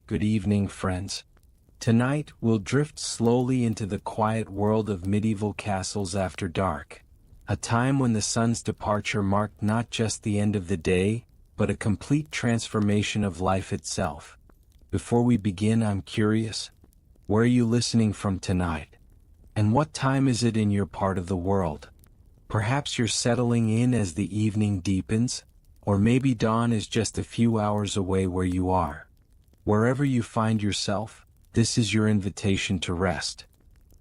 Good evening, friends. Tonight, we'll drift slowly into the quiet world of medieval castles after dark. A time when the sun's departure marked not just the end of the day, but a complete transformation of life itself. Before we begin, I'm curious. Where are you listening from tonight? And what time is it in your part of the world? Perhaps you're settling in as the evening deepens, or maybe dawn is just a few hours away where you are. Wherever you find yourself, this is your invitation to rest.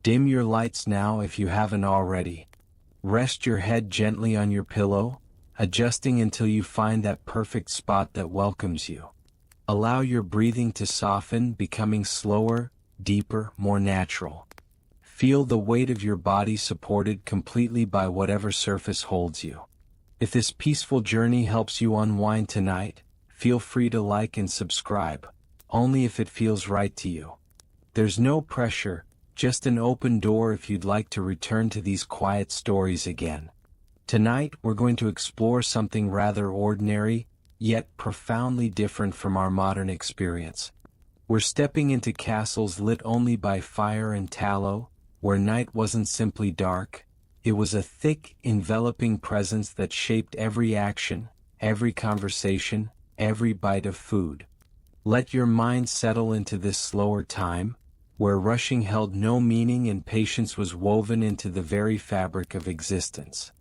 Dim your lights now if you haven't already. Rest your head gently on your pillow, adjusting until you find that perfect spot that welcomes you. Allow your breathing to soften, becoming slower, deeper, more natural. Feel the weight of your body supported completely by whatever surface holds you. If this peaceful journey helps you unwind tonight, feel free to like and subscribe, only if it feels right to you. There's no pressure, just an open door if you'd like to return to these quiet stories again. Tonight we're going to explore something rather ordinary, yet profoundly different from our modern experience. We're stepping into castles lit only by fire and tallow, where night wasn't simply dark, it was a thick, enveloping presence that shaped every action, every conversation, every bite of food. Let your mind settle into this slower time, where rushing held no meaning and patience was woven into the very fabric of existence.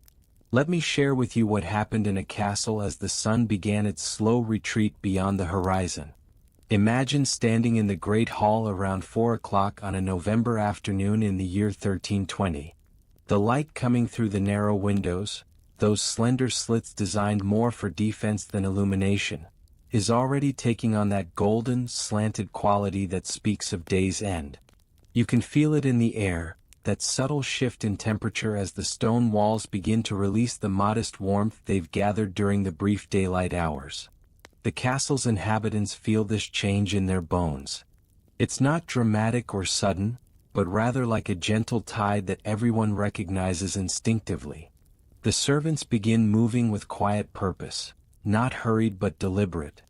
Let me share with you what happened in a castle as the sun began its slow retreat beyond the horizon. Imagine standing in the great hall around 4 o'clock on a November afternoon in the year 1320. The light coming through the narrow windows, those slender slits designed more for defense than illumination, is already taking on that golden, slanted quality that speaks of day's end. You can feel it in the air, that subtle shift in temperature as the stone walls begin to release the modest warmth they've gathered during the brief daylight hours. The castle's inhabitants feel this change in their bones. It's not dramatic or sudden, but rather like a gentle tide that everyone recognizes instinctively. The servants begin moving with quiet purpose, not hurried but deliberate.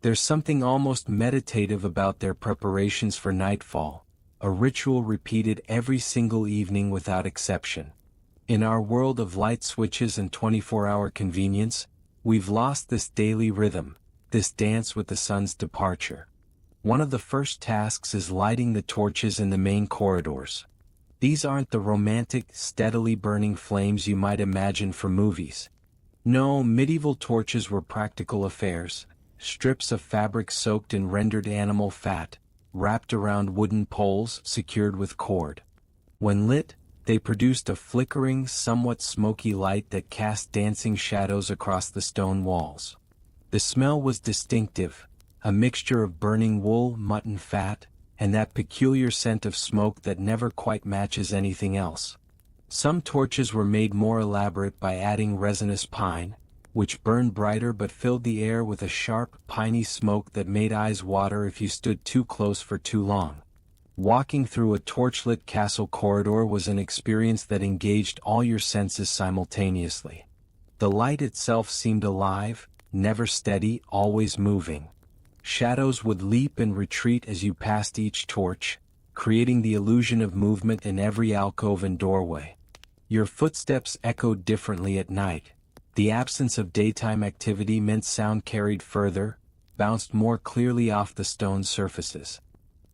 There's something almost meditative about their preparations for nightfall, a ritual repeated every single evening without exception. In our world of light switches and 24-hour convenience, we've lost this daily rhythm, this dance with the sun's departure. One of the first tasks is lighting the torches in the main corridors. These aren't the romantic, steadily burning flames you might imagine from movies. No, medieval torches were practical affairs, strips of fabric soaked in rendered animal fat, wrapped around wooden poles secured with cord. When lit, they produced a flickering, somewhat smoky light that cast dancing shadows across the stone walls. The smell was distinctive, a mixture of burning wool, mutton fat, and that peculiar scent of smoke that never quite matches anything else. Some torches were made more elaborate by adding resinous pine, which burned brighter but filled the air with a sharp, piney smoke that made eyes water if you stood too close for too long. Walking through a torchlit castle corridor was an experience that engaged all your senses simultaneously. The light itself seemed alive, never steady, always moving. Shadows would leap and retreat as you passed each torch, creating the illusion of movement in every alcove and doorway. Your footsteps echoed differently at night. The absence of daytime activity meant sound carried further, bounced more clearly off the stone surfaces.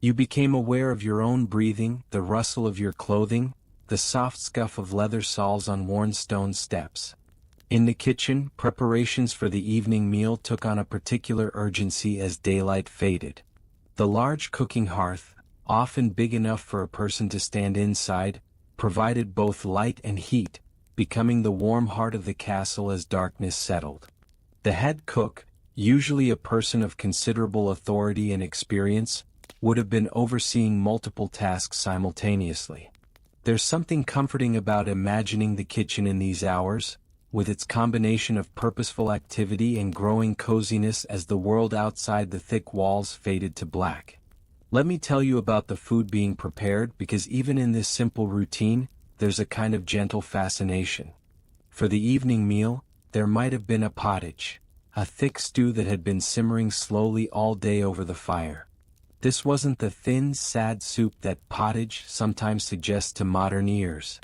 You became aware of your own breathing, the rustle of your clothing, the soft scuff of leather soles on worn stone steps. In the kitchen, preparations for the evening meal took on a particular urgency as daylight faded. The large cooking hearth, often big enough for a person to stand inside, provided both light and heat, becoming the warm heart of the castle as darkness settled. The head cook, usually a person of considerable authority and experience, would have been overseeing multiple tasks simultaneously. There's something comforting about imagining the kitchen in these hours, with its combination of purposeful activity and growing coziness as the world outside the thick walls faded to black. Let me tell you about the food being prepared, because even in this simple routine, there's a kind of gentle fascination. For the evening meal, there might have been a pottage, a thick stew that had been simmering slowly all day over the fire. This wasn't the thin, sad soup that pottage sometimes suggests to modern ears.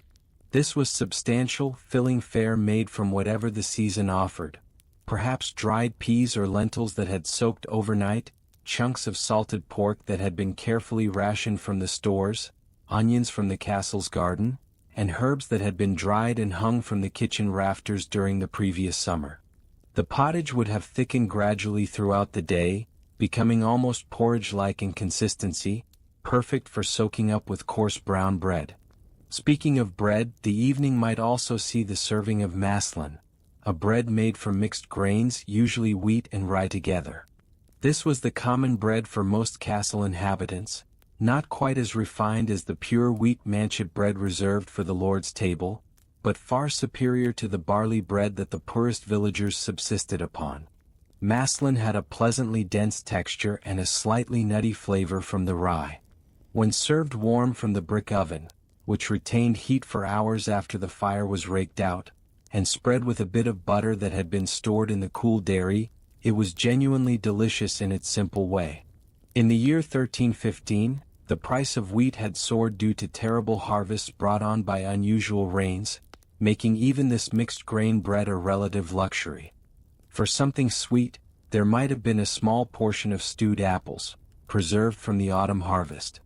This was substantial, filling fare made from whatever the season offered. Perhaps dried peas or lentils that had soaked overnight, chunks of salted pork that had been carefully rationed from the stores, onions from the castle's garden, and herbs that had been dried and hung from the kitchen rafters during the previous summer. The pottage would have thickened gradually throughout the day, becoming almost porridge-like in consistency, perfect for soaking up with coarse brown bread. Speaking of bread, the evening might also see the serving of maslin, a bread made from mixed grains, usually wheat and rye together. This was the common bread for most castle inhabitants, not quite as refined as the pure wheat manchet bread reserved for the lord's table, but far superior to the barley bread that the poorest villagers subsisted upon. Maslin had a pleasantly dense texture and a slightly nutty flavor from the rye. When served warm from the brick oven, which retained heat for hours after the fire was raked out, and spread with a bit of butter that had been stored in the cool dairy, it was genuinely delicious in its simple way. In the year 1315, the price of wheat had soared due to terrible harvests brought on by unusual rains, making even this mixed grain bread a relative luxury. For something sweet, there might have been a small portion of stewed apples, preserved from the autumn harvest.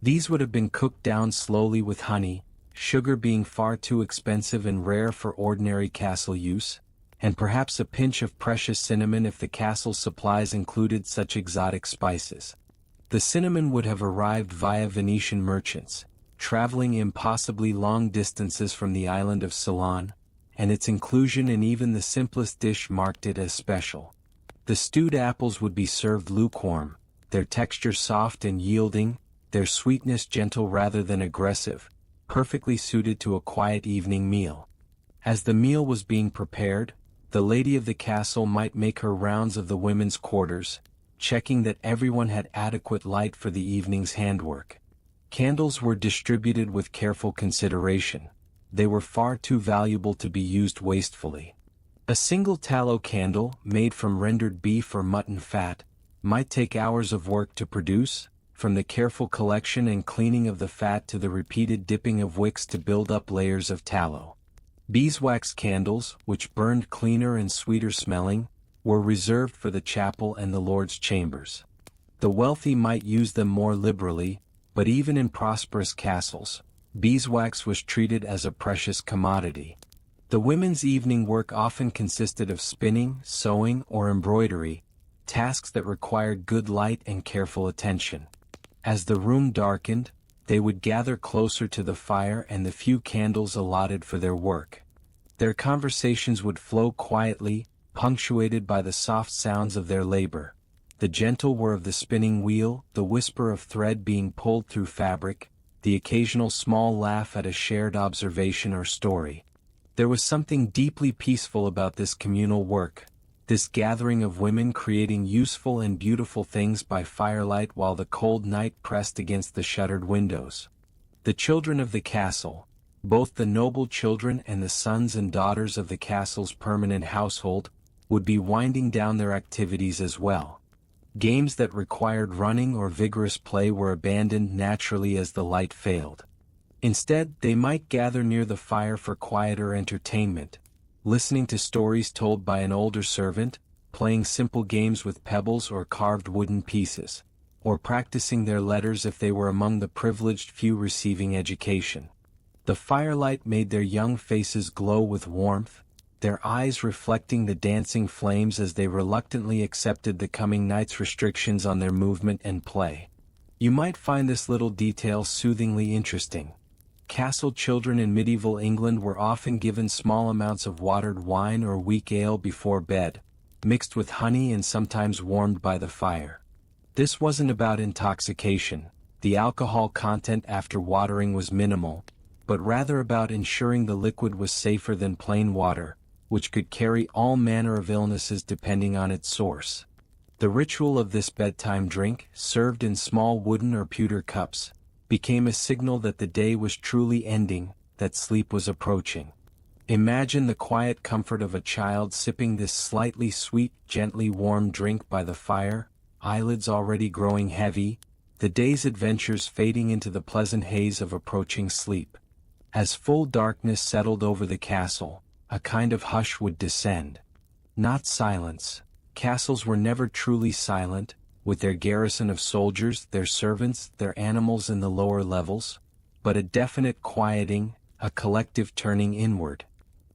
These would have been cooked down slowly with honey, sugar being far too expensive and rare for ordinary castle use, and perhaps a pinch of precious cinnamon if the castle's supplies included such exotic spices. The cinnamon would have arrived via Venetian merchants, traveling impossibly long distances from the island of Ceylon, and its inclusion in even the simplest dish marked it as special. The stewed apples would be served lukewarm, their texture soft and yielding, their sweetness gentle rather than aggressive, perfectly suited to a quiet evening meal. As the meal was being prepared, the lady of the castle might make her rounds of the women's quarters, checking that everyone had adequate light for the evening's handwork. Candles were distributed with careful consideration. They were far too valuable to be used wastefully. A single tallow candle, made from rendered beef or mutton fat, might take hours of work to produce, from the careful collection and cleaning of the fat to the repeated dipping of wicks to build up layers of tallow. Beeswax candles, which burned cleaner and sweeter smelling, were reserved for the chapel and the Lord's chambers. The wealthy might use them more liberally, but even in prosperous castles, beeswax was treated as a precious commodity. The women's evening work often consisted of spinning, sewing, or embroidery, tasks that required good light and careful attention. As the room darkened, they would gather closer to the fire and the few candles allotted for their work. Their conversations would flow quietly, punctuated by the soft sounds of their labor, the gentle whir of the spinning wheel, the whisper of thread being pulled through fabric, the occasional small laugh at a shared observation or story. There was something deeply peaceful about this communal work, this gathering of women creating useful and beautiful things by firelight while the cold night pressed against the shuttered windows. The children of the castle, both the noble children and the sons and daughters of the castle's permanent household, would be winding down their activities as well. Games that required running or vigorous play were abandoned naturally as the light failed. Instead, they might gather near the fire for quieter entertainment, listening to stories told by an older servant, playing simple games with pebbles or carved wooden pieces, or practicing their letters if they were among the privileged few receiving education. The firelight made their young faces glow with warmth, their eyes reflecting the dancing flames as they reluctantly accepted the coming night's restrictions on their movement and play. You might find this little detail soothingly interesting. Castle children in medieval England were often given small amounts of watered wine or weak ale before bed, mixed with honey and sometimes warmed by the fire. This wasn't about intoxication, the alcohol content after watering was minimal, but rather about ensuring the liquid was safer than plain water, which could carry all manner of illnesses depending on its source. The ritual of this bedtime drink, served in small wooden or pewter cups, became a signal that the day was truly ending, that sleep was approaching. Imagine the quiet comfort of a child sipping this slightly sweet, gently warm drink by the fire, eyelids already growing heavy, the day's adventures fading into the pleasant haze of approaching sleep. As full darkness settled over the castle, a kind of hush would descend. Not silence. Castles were never truly silent, with their garrison of soldiers, their servants, their animals in the lower levels, but a definite quieting, a collective turning inward.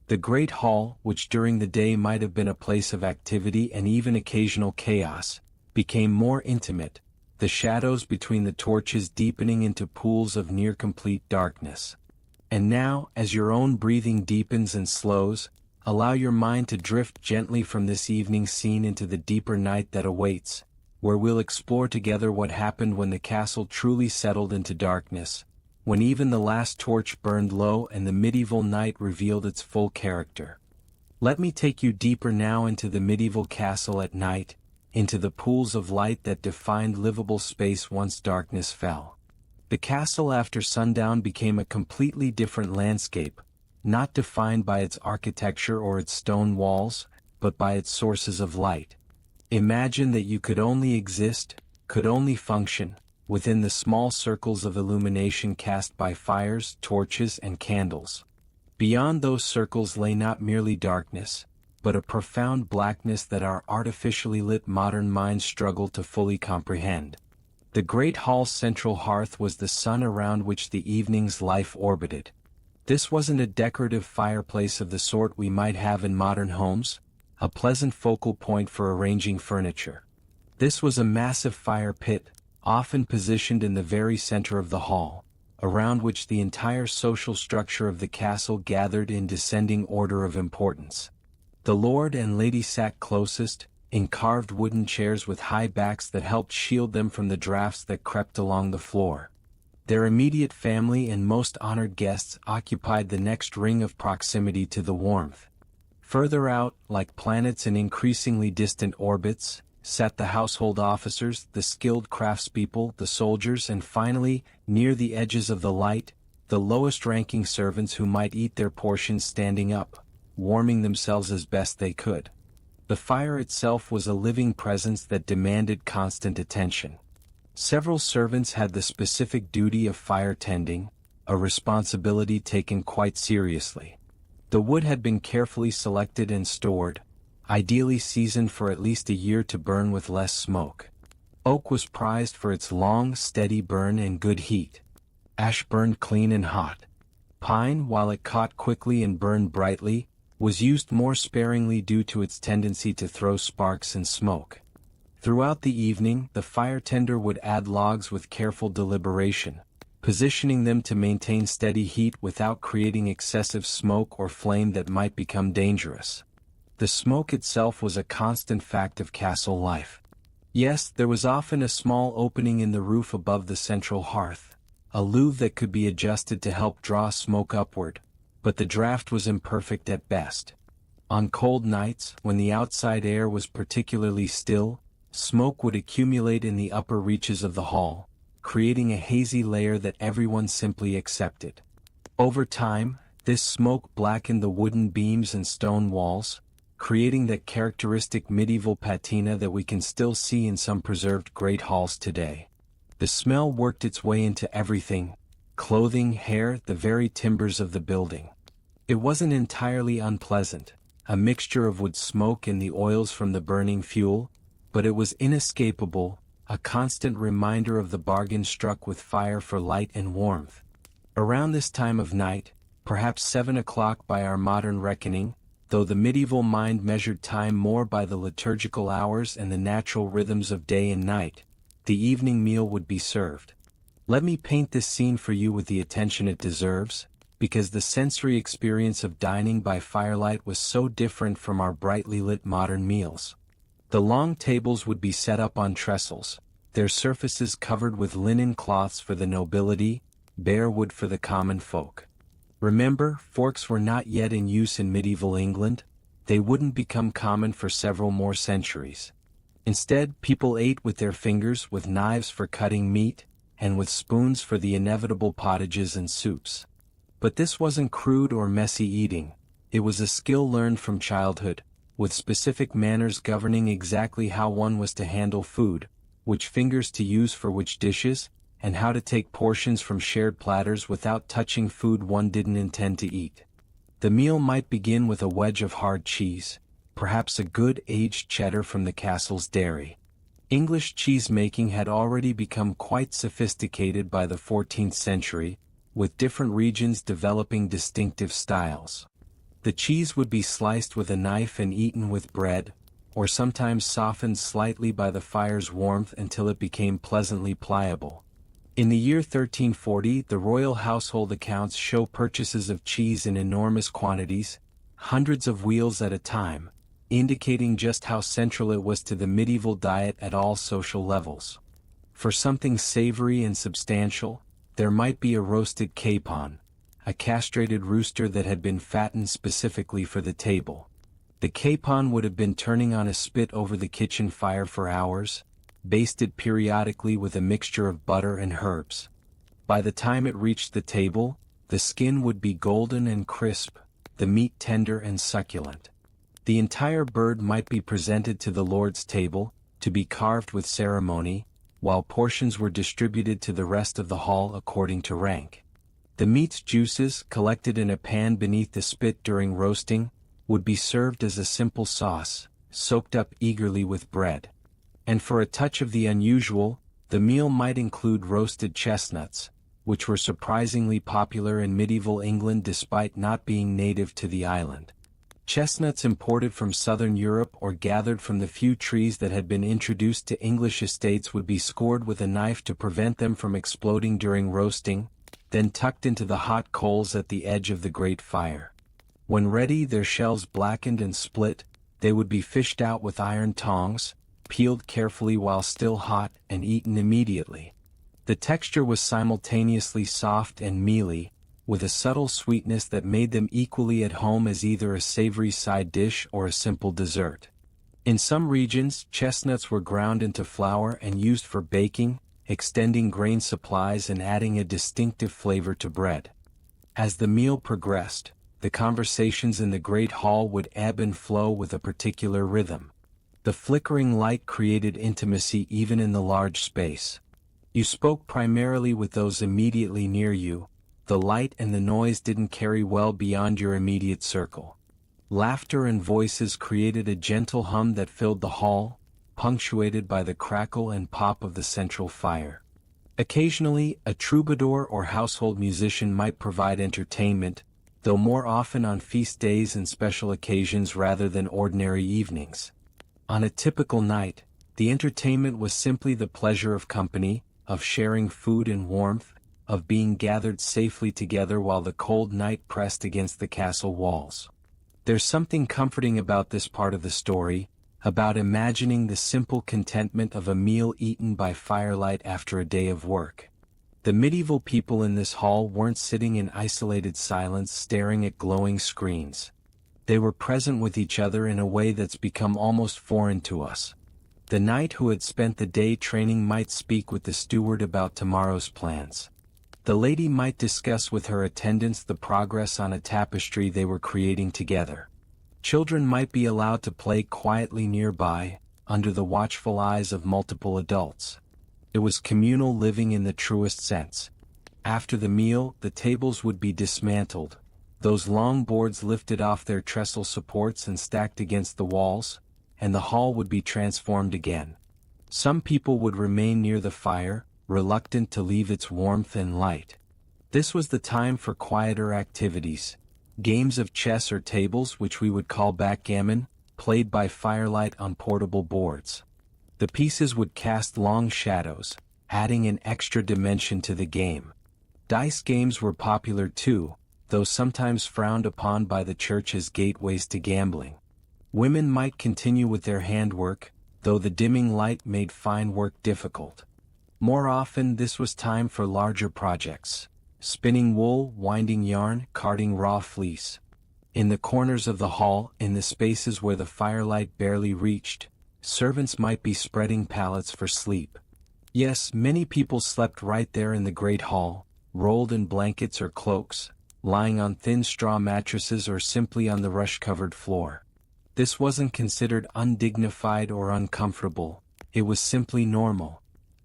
The great hall, which during the day might have been a place of activity and even occasional chaos, became more intimate, the shadows between the torches deepening into pools of near-complete darkness. And now, as your own breathing deepens and slows, allow your mind to drift gently from this evening scene into the deeper night that awaits, where we'll explore together what happened when the castle truly settled into darkness, when even the last torch burned low and the medieval night revealed its full character. Let me take you deeper now into the medieval castle at night, into the pools of light that defined livable space once darkness fell. The castle after sundown became a completely different landscape, not defined by its architecture or its stone walls, but by its sources of light. Imagine that you could only exist, could only function, within the small circles of illumination cast by fires, torches, and candles. Beyond those circles lay not merely darkness, but a profound blackness that our artificially lit modern minds struggle to fully comprehend. The great hall's central hearth was the sun around which the evening's life orbited. This wasn't a decorative fireplace of the sort we might have in modern homes, a pleasant focal point for arranging furniture. This was a massive fire pit, often positioned in the very center of the hall, around which the entire social structure of the castle gathered in descending order of importance. The lord and lady sat closest, in carved wooden chairs with high backs that helped shield them from the drafts that crept along the floor. Their immediate family and most honored guests occupied the next ring of proximity to the warmth. Further out, like planets in increasingly distant orbits, sat the household officers, the skilled craftspeople, the soldiers, and finally, near the edges of the light, the lowest-ranking servants who might eat their portions standing up, warming themselves as best they could. The fire itself was a living presence that demanded constant attention. Several servants had the specific duty of fire tending, a responsibility taken quite seriously. The wood had been carefully selected and stored, ideally seasoned for at least a year to burn with less smoke. Oak was prized for its long, steady burn and good heat. Ash burned clean and hot. Pine, while it caught quickly and burned brightly, was used more sparingly due to its tendency to throw sparks and smoke. Throughout the evening, the fire tender would add logs with careful deliberation, positioning them to maintain steady heat without creating excessive smoke or flame that might become dangerous. The smoke itself was a constant fact of castle life. Yes, there was often a small opening in the roof above the central hearth, a louvre that could be adjusted to help draw smoke upward, but the draft was imperfect at best. On cold nights, when the outside air was particularly still, smoke would accumulate in the upper reaches of the hall, creating a hazy layer that everyone simply accepted. Over time, this smoke blackened the wooden beams and stone walls, creating that characteristic medieval patina that we can still see in some preserved great halls today. The smell worked its way into everything: clothing, hair, the very timbers of the building. It wasn't entirely unpleasant, a mixture of wood smoke and the oils from the burning fuel, but it was inescapable, a constant reminder of the bargain struck with fire for light and warmth. Around this time of night, perhaps 7 o'clock by our modern reckoning, though the medieval mind measured time more by the liturgical hours and the natural rhythms of day and night, the evening meal would be served. Let me paint this scene for you with the attention it deserves, because the sensory experience of dining by firelight was so different from our brightly lit modern meals. The long tables would be set up on trestles, their surfaces covered with linen cloths for the nobility, bare wood for the common folk. Remember, forks were not yet in use in medieval England. They wouldn't become common for several more centuries. Instead, people ate with their fingers, with knives for cutting meat, and with spoons for the inevitable pottages and soups. But this wasn't crude or messy eating. It was a skill learned from childhood, with specific manners governing exactly how one was to handle food, which fingers to use for which dishes, and how to take portions from shared platters without touching food one didn't intend to eat. The meal might begin with a wedge of hard cheese, perhaps a good aged cheddar from the castle's dairy. English cheese-making had already become quite sophisticated by the 14th century, with different regions developing distinctive styles. The cheese would be sliced with a knife and eaten with bread, or sometimes softened slightly by the fire's warmth until it became pleasantly pliable. In the year 1340, the royal household accounts show purchases of cheese in enormous quantities, hundreds of wheels at a time, indicating just how central it was to the medieval diet at all social levels. For something savory and substantial, there might be a roasted capon, a castrated rooster that had been fattened specifically for the table. The capon would have been turning on a spit over the kitchen fire for hours, basted periodically with a mixture of butter and herbs. By the time it reached the table, the skin would be golden and crisp, the meat tender and succulent. The entire bird might be presented to the Lord's table, to be carved with ceremony, while portions were distributed to the rest of the hall according to rank. The meat's juices, collected in a pan beneath the spit during roasting, would be served as a simple sauce, soaked up eagerly with bread. And for a touch of the unusual, the meal might include roasted chestnuts, which were surprisingly popular in medieval England despite not being native to the island. Chestnuts imported from southern Europe or gathered from the few trees that had been introduced to English estates would be scored with a knife to prevent them from exploding during roasting, then tucked into the hot coals at the edge of the great fire. When ready, their shells blackened and split, they would be fished out with iron tongs, peeled carefully while still hot, and eaten immediately. The texture was simultaneously soft and mealy, with a subtle sweetness that made them equally at home as either a savory side dish or a simple dessert. In some regions, chestnuts were ground into flour and used for baking, extending grain supplies and adding a distinctive flavor to bread. As the meal progressed, the conversations in the great hall would ebb and flow with a particular rhythm. The flickering light created intimacy even in the large space. You spoke primarily with those immediately near you. The light and the noise didn't carry well beyond your immediate circle. Laughter and voices created a gentle hum that filled the hall, punctuated by the crackle and pop of the central fire. Occasionally, a troubadour or household musician might provide entertainment, though more often on feast days and special occasions rather than ordinary evenings. On a typical night, the entertainment was simply the pleasure of company, of sharing food and warmth, of being gathered safely together while the cold night pressed against the castle walls. There's something comforting about this part of the story, about imagining the simple contentment of a meal eaten by firelight after a day of work. The medieval people in this hall weren't sitting in isolated silence staring at glowing screens. They were present with each other in a way that's become almost foreign to us. The knight who had spent the day training might speak with the steward about tomorrow's plans. The lady might discuss with her attendants the progress on a tapestry they were creating together. Children might be allowed to play quietly nearby, under the watchful eyes of multiple adults. It was communal living in the truest sense. After the meal, the tables would be dismantled, those long boards lifted off their trestle supports and stacked against the walls, and the hall would be transformed again. Some people would remain near the fire, reluctant to leave its warmth and light. This was the time for quieter activities, games of chess or tables, which we would call backgammon, played by firelight on portable boards. The pieces would cast long shadows, adding an extra dimension to the game. Dice games were popular too, though sometimes frowned upon by the church as gateways to gambling. Women might continue with their handwork, though the dimming light made fine work difficult. More often this was time for larger projects: spinning wool, winding yarn, carding raw fleece. In the corners of the hall, in the spaces where the firelight barely reached, servants might be spreading pallets for sleep. Yes, many people slept right there in the great hall, rolled in blankets or cloaks, lying on thin straw mattresses or simply on the rush-covered floor. This wasn't considered undignified or uncomfortable. it was simply normal.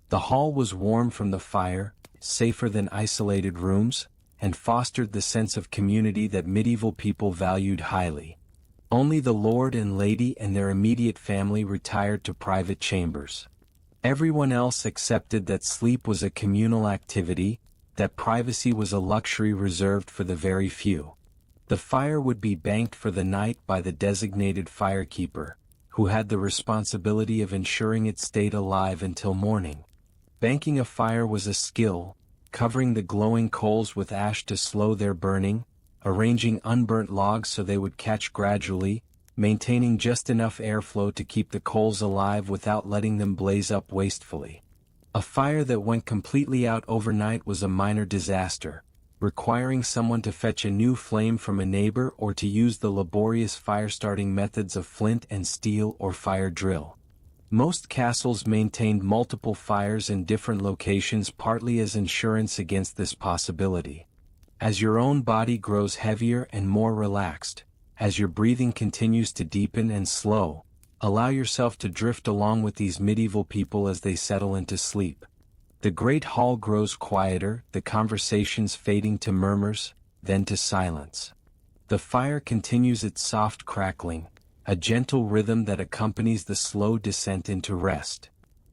The hall was warm from the fire, safer than isolated rooms, and fostered the sense of community that medieval people valued highly. Only the lord and lady and their immediate family retired to private chambers. Everyone else accepted that sleep was a communal activity, that privacy was a luxury reserved for the very few. The fire would be banked for the night by the designated firekeeper, who had the responsibility of ensuring it stayed alive until morning. Banking a fire was a skill, covering the glowing coals with ash to slow their burning, arranging unburnt logs so they would catch gradually, maintaining just enough airflow to keep the coals alive without letting them blaze up wastefully. A fire that went completely out overnight was a minor disaster, requiring someone to fetch a new flame from a neighbor or to use the laborious fire-starting methods of flint and steel or fire drill. Most castles maintained multiple fires in different locations, partly as insurance against this possibility. As your own body grows heavier and more relaxed, as your breathing continues to deepen and slow, allow yourself to drift along with these medieval people as they settle into sleep. The great hall grows quieter, the conversations fading to murmurs, then to silence. The fire continues its soft crackling, a gentle rhythm that accompanies the slow descent into rest.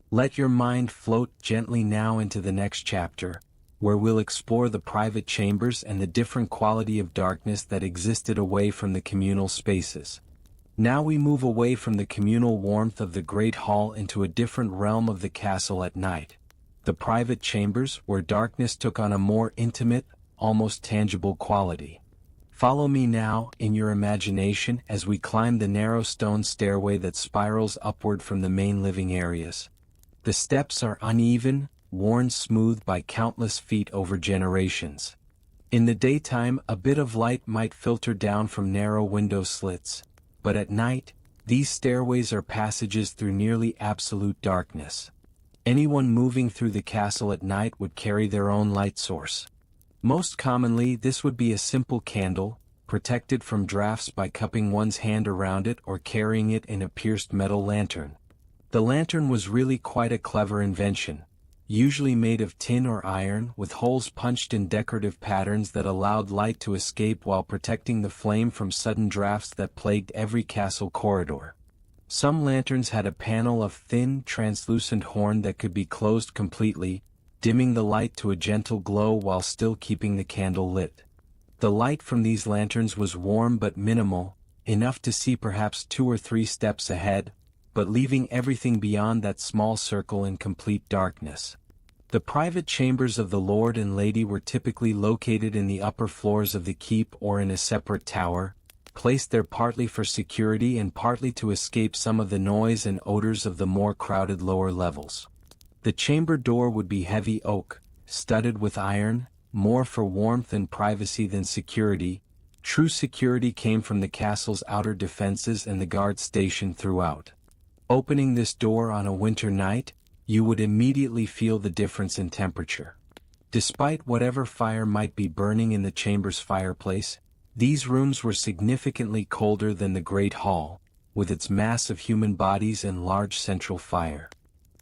Let your mind float gently now into the next chapter, where we'll explore the private chambers and the different quality of darkness that existed away from the communal spaces. Now we move away from the communal warmth of the great hall into a different realm of the castle at night. The private chambers, where darkness took on a more intimate, almost tangible quality. Follow me now, in your imagination, as we climb the narrow stone stairway that spirals upward from the main living areas. The steps are uneven, worn smooth by countless feet over generations. In the daytime, a bit of light might filter down from narrow window slits, but at night, these stairways are passages through nearly absolute darkness. Anyone moving through the castle at night would carry their own light source. Most commonly, this would be a simple candle, protected from drafts by cupping one's hand around it or carrying it in a pierced metal lantern. The lantern was really quite a clever invention, usually made of tin or iron with holes punched in decorative patterns that allowed light to escape while protecting the flame from sudden drafts that plagued every castle corridor. Some lanterns had a panel of thin, translucent horn that could be closed completely, dimming the light to a gentle glow while still keeping the candle lit. The light from these lanterns was warm but minimal, enough to see perhaps 2 or 3 steps ahead, but leaving everything beyond that small circle in complete darkness. The private chambers of the lord and lady were typically located in the upper floors of the keep or in a separate tower, placed there partly for security and partly to escape some of the noise and odors of the more crowded lower levels. The chamber door would be heavy oak, studded with iron, more for warmth and privacy than security. True security came from the castle's outer defenses and the guard stationed throughout. Opening this door on a winter night, you would immediately feel the difference in temperature. Despite whatever fire might be burning in the chamber's fireplace, these rooms were significantly colder than the great hall, with its mass of human bodies and large central fire.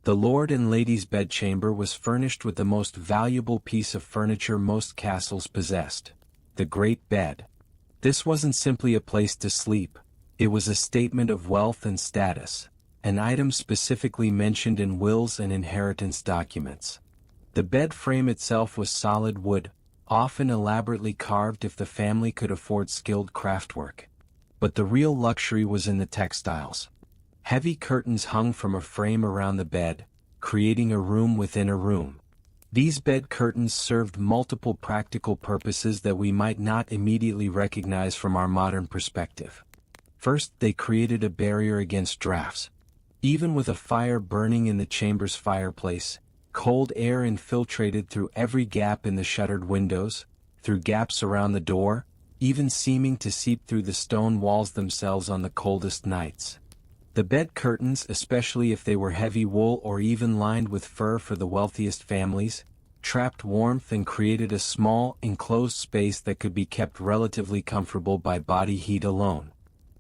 The lord and lady's bedchamber was furnished with the most valuable piece of furniture most castles possessed, the great bed. This wasn't simply a place to sleep, it was a statement of wealth and status, an item specifically mentioned in wills and inheritance documents. The bed frame itself was solid wood, often elaborately carved if the family could afford skilled craftwork. But the real luxury was in the textiles. Heavy curtains hung from a frame around the bed, creating a room within a room. These bed curtains served multiple practical purposes that we might not immediately recognize from our modern perspective. First, they created a barrier against drafts. Even with a fire burning in the chamber's fireplace, cold air infiltrated through every gap in the shuttered windows, through gaps around the door, even seeming to seep through the stone walls themselves on the coldest nights. The bed curtains, especially if they were heavy wool or even lined with fur for the wealthiest families, trapped warmth and created a small, enclosed space that could be kept relatively comfortable by body heat alone.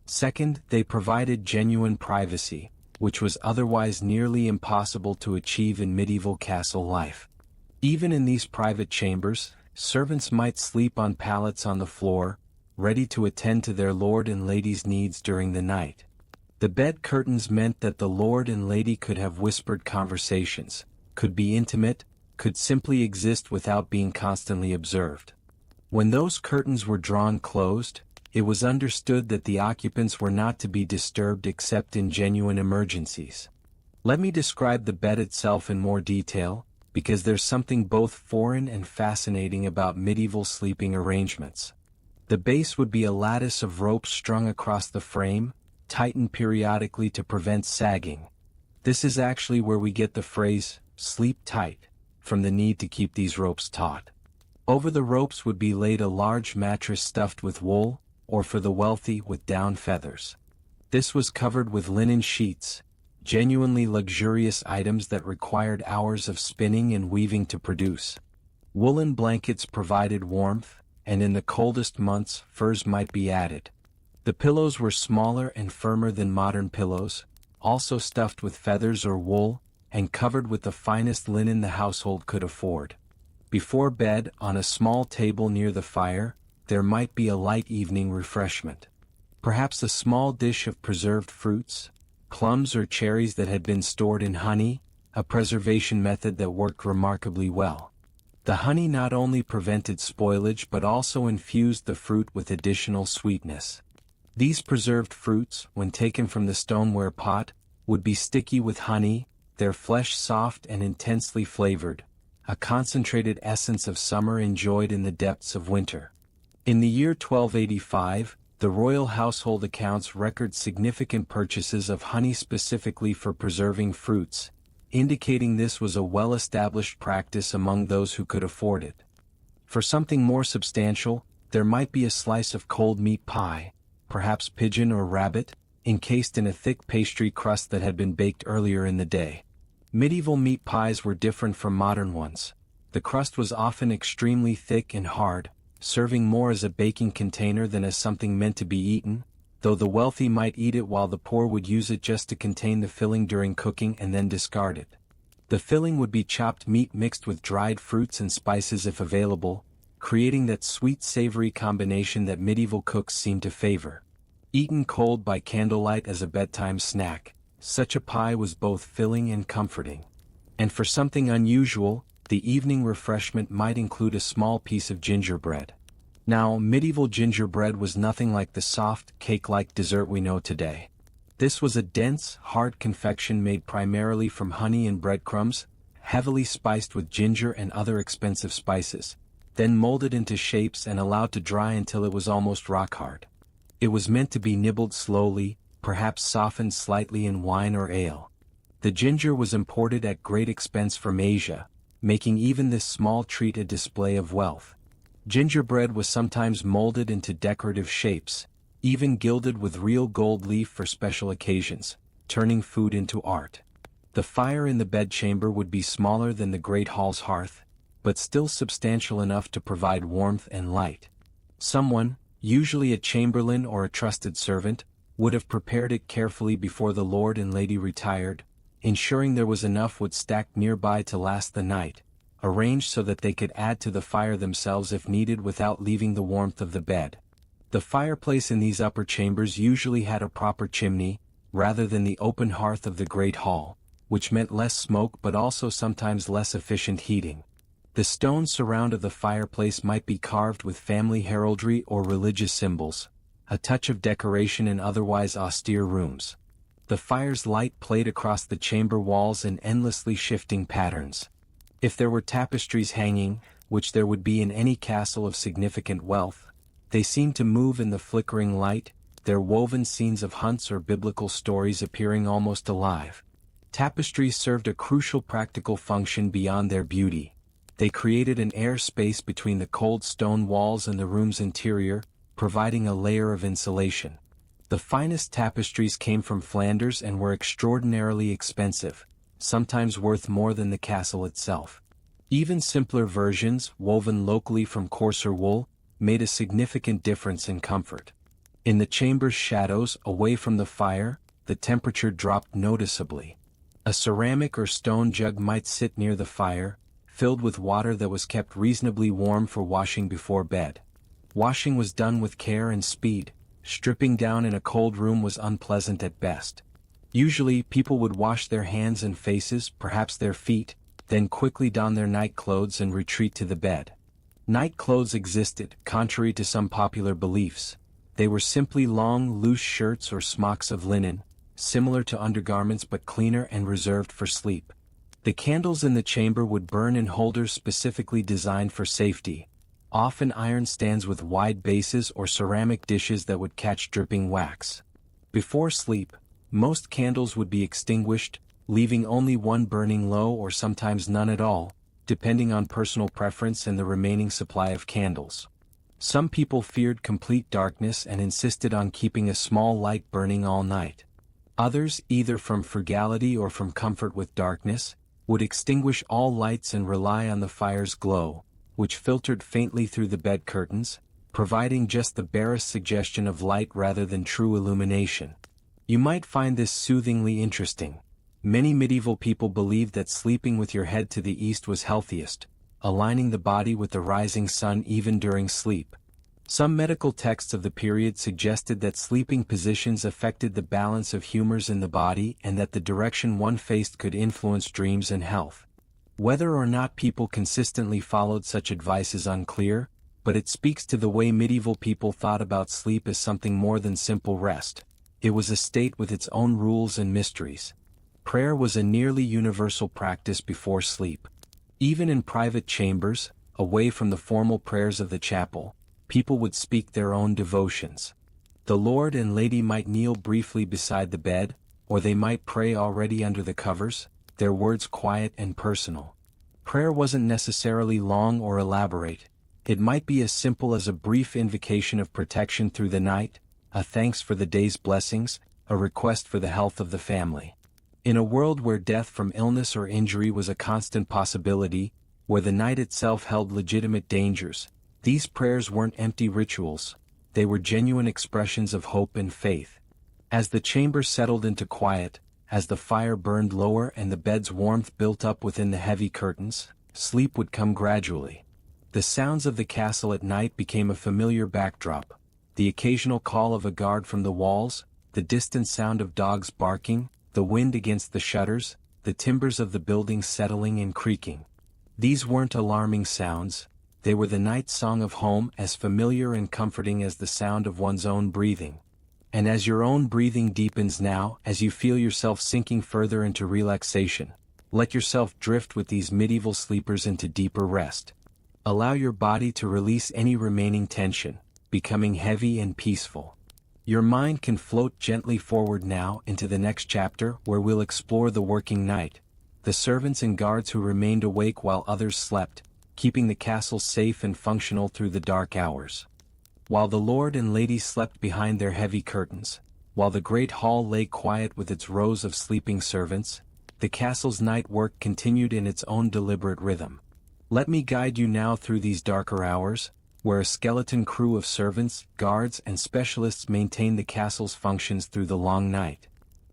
Second, they provided genuine privacy. which was otherwise nearly impossible to achieve in medieval castle life. Even in these private chambers, servants might sleep on pallets on the floor, ready to attend to their lord and lady's needs during the night. The bed curtains meant that the lord and lady could have whispered conversations, could be intimate, could simply exist without being constantly observed. When those curtains were drawn closed, it was understood that the occupants were not to be disturbed except in genuine emergencies. Let me describe the bed itself in more detail, because there's something both foreign and fascinating about medieval sleeping arrangements. The base would be a lattice of ropes strung across the frame, tightened periodically to prevent sagging. This is actually where we get the phrase, "sleep tight," from the need to keep these ropes taut. Over the ropes would be laid a large mattress stuffed with wool, or for the wealthy with down feathers. This was covered with linen sheets, genuinely luxurious items that required hours of spinning and weaving to produce. Woolen blankets provided warmth, and in the coldest months furs might be added. The pillows were smaller and firmer than modern pillows, also stuffed with feathers or wool, and covered with the finest linen the household could afford. Before bed, on a small table near the fire, there might be a light evening refreshment. Perhaps a small dish of preserved fruits, plums or cherries that had been stored in honey, a preservation method that worked remarkably well. The honey not only prevented spoilage but also infused the fruit with additional sweetness. These preserved fruits, when taken from the stoneware pot, would be sticky with honey, their flesh soft and intensely flavored, a concentrated essence of summer enjoyed in the depths of winter. In the year 1285, the royal household accounts record significant purchases of honey specifically for preserving fruits, indicating this was a well-established practice among those who could afford it. For something more substantial, there might be a slice of cold meat pie, perhaps pigeon or rabbit, encased in a thick pastry crust that had been baked earlier in the day. Medieval meat pies were different from modern ones. The crust was often extremely thick and hard, serving more as a baking container than as something meant to be eaten, though the wealthy might eat it while the poor would use it just to contain the filling during cooking and then discard it. The filling would be chopped meat mixed with dried fruits and spices if available, creating that sweet-savory combination that medieval cooks seemed to favor. Eaten cold by candlelight as a bedtime snack, such a pie was both filling and comforting. And for something unusual, the evening refreshment might include a small piece of gingerbread. Now, medieval gingerbread was nothing like the soft, cake-like dessert we know today. This was a dense, hard confection made primarily from honey and breadcrumbs, heavily spiced with ginger and other expensive spices, then molded into shapes and allowed to dry until it was almost rock-hard. It was meant to be nibbled slowly, perhaps softened slightly in wine or ale. The ginger was imported at great expense from Asia, making even this small treat a display of wealth. Gingerbread was sometimes molded into decorative shapes, even gilded with real gold leaf for special occasions, turning food into art. The fire in the bedchamber would be smaller than the great hall's hearth, but still substantial enough to provide warmth and light. Someone, usually a chamberlain or a trusted servant, would have prepared it carefully before the lord and lady retired, ensuring there was enough wood stacked nearby to last the night, arranged so that they could add to the fire themselves if needed without leaving the warmth of the bed. The fireplace in these upper chambers usually had a proper chimney, rather than the open hearth of the great hall, which meant less smoke but also sometimes less efficient heating. The stone surround of the fireplace might be carved with family heraldry or religious symbols, a touch of decoration in otherwise austere rooms. The fire's light played across the chamber walls in endlessly shifting patterns. If there were tapestries hanging, which there would be in any castle of significant wealth, they seemed to move in the flickering light, their woven scenes of hunts or biblical stories appearing almost alive. Tapestries served a crucial practical function beyond their beauty. They created an air space between the cold stone walls and the room's interior, providing a layer of insulation. The finest tapestries came from Flanders and were extraordinarily expensive, sometimes worth more than the castle itself. Even simpler versions, woven locally from coarser wool, made a significant difference in comfort. In the chamber's shadows, away from the fire, the temperature dropped noticeably. A ceramic or stone jug might sit near the fire, filled with water that was kept reasonably warm for washing before bed. Washing was done with care and speed. Stripping down in a cold room was unpleasant at best. Usually, people would wash their hands and faces, perhaps their feet, then quickly don their night clothes and retreat to the bed. Night clothes existed, contrary to some popular beliefs. They were simply long, loose shirts or smocks of linen, similar to undergarments but cleaner and reserved for sleep. The candles in the chamber would burn in holders specifically designed for safety, often iron stands with wide bases or ceramic dishes that would catch dripping wax. Before sleep, most candles would be extinguished, leaving only one burning low or sometimes none at all, depending on personal preference and the remaining supply of candles. Some people feared complete darkness and insisted on keeping a small light burning all night. Others, either from frugality or from comfort with darkness, would extinguish all lights and rely on the fire's glow, which filtered faintly through the bed curtains, providing just the barest suggestion of light rather than true illumination. You might find this soothingly interesting. Many medieval people believed that sleeping with your head to the east was healthiest, aligning the body with the rising sun even during sleep. Some medical texts of the period suggested that sleeping positions affected the balance of humors in the body and that the direction one faced could influence dreams and health. Whether or not people consistently followed such advice is unclear, but it speaks to the way medieval people thought about sleep as something more than simple rest. It was a state with its own rules and mysteries. Prayer was a nearly universal practice before sleep. Even in private chambers, away from the formal prayers of the chapel, people would speak their own devotions. The Lord and Lady might kneel briefly beside the bed, or they might pray already under the covers, their words quiet and personal. Prayer wasn't necessarily long or elaborate. It might be as simple as a brief invocation of protection through the night, a thanks for the day's blessings, a request for the health of the family. In a world where death from illness or injury was a constant possibility, where the night itself held legitimate dangers, these prayers weren't empty rituals. They were genuine expressions of hope and faith. As the chamber settled into quiet, as the fire burned lower and the bed's warmth built up within the heavy curtains, sleep would come gradually. The sounds of the castle at night became a familiar backdrop. The occasional call of a guard from the walls, the distant sound of dogs barking, the wind against the shutters, the timbers of the building settling and creaking. These weren't alarming sounds. They were the night song of home, as familiar and comforting as the sound of one's own breathing. And as your own breathing deepens now, as you feel yourself sinking further into relaxation, let yourself drift with these medieval sleepers into deeper rest. Allow your body to release any remaining tension, becoming heavy and peaceful. Your mind can float gently forward now into the next chapter, where we'll explore the working night, the servants and guards who remained awake while others slept, keeping the castle safe and functional through the dark hours. While the lord and lady slept behind their heavy curtains, while the great hall lay quiet with its rows of sleeping servants, the castle's night work continued in its own deliberate rhythm. Let me guide you now through these darker hours, where a skeleton crew of servants, guards, and specialists maintain the castle's functions through the long night.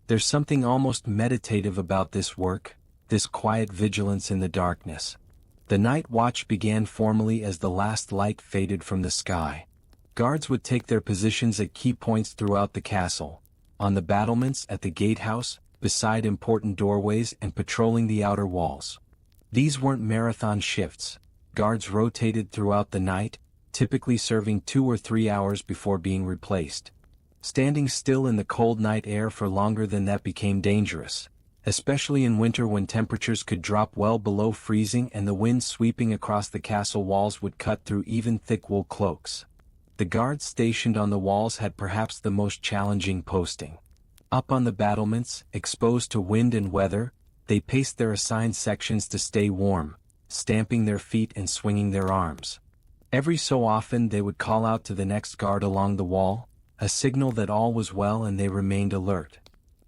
There's something almost meditative about this work, this quiet vigilance in the darkness. The night watch began formally as the last light faded from the sky. Guards would take their positions at key points throughout the castle, on the battlements, at the gatehouse, beside important doorways, and patrolling the outer walls. These weren't marathon shifts. Guards rotated throughout the night, typically serving 2 or 3 hours before being replaced. Standing still in the cold night air for longer than that became dangerous, especially in winter when temperatures could drop well below freezing and the wind sweeping across the castle walls would cut through even thick wool cloaks. The guards stationed on the walls had perhaps the most challenging posting. Up on the battlements, exposed to wind and weather, they paced their assigned sections to stay warm, stamping their feet and swinging their arms. Every so often they would call out to the next guard along the wall, a signal that all was well and they remained alert.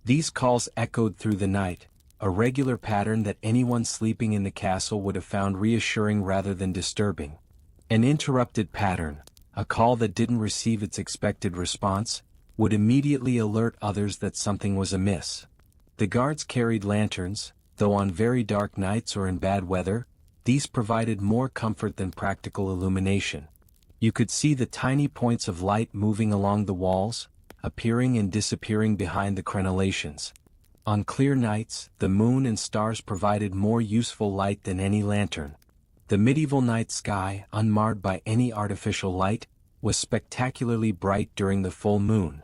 These calls echoed through the night, a regular pattern that anyone sleeping in the castle would have found reassuring rather than disturbing. An interrupted pattern, a call that didn't receive its expected response, would immediately alert others that something was amiss. The guards carried lanterns, though on very dark nights or in bad weather, these provided more comfort than practical illumination. You could see the tiny points of light moving along the walls, appearing and disappearing behind the crenellations. On clear nights, the moon and stars provided more useful light than any lantern. The medieval night sky, unmarred by any artificial light, was spectacularly bright during the full moon.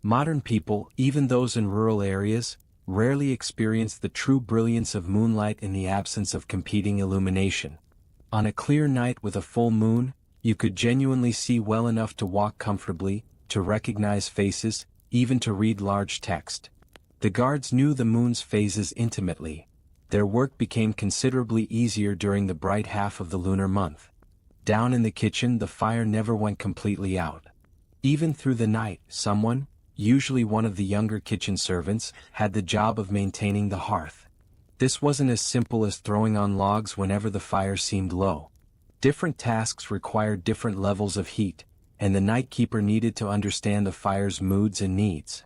Modern people, even those in rural areas, rarely experience the true brilliance of moonlight in the absence of competing illumination. On a clear night with a full moon, you could genuinely see well enough to walk comfortably, to recognize faces, even to read large text. The guards knew the moon's phases intimately. Their work became considerably easier during the bright half of the lunar month. Down in the kitchen, the fire never went completely out. Even through the night, someone, usually one of the younger kitchen servants, had the job of maintaining the hearth. This wasn't as simple as throwing on logs whenever the fire seemed low. Different tasks required different levels of heat, and the night keeper needed to understand the fire's moods and needs.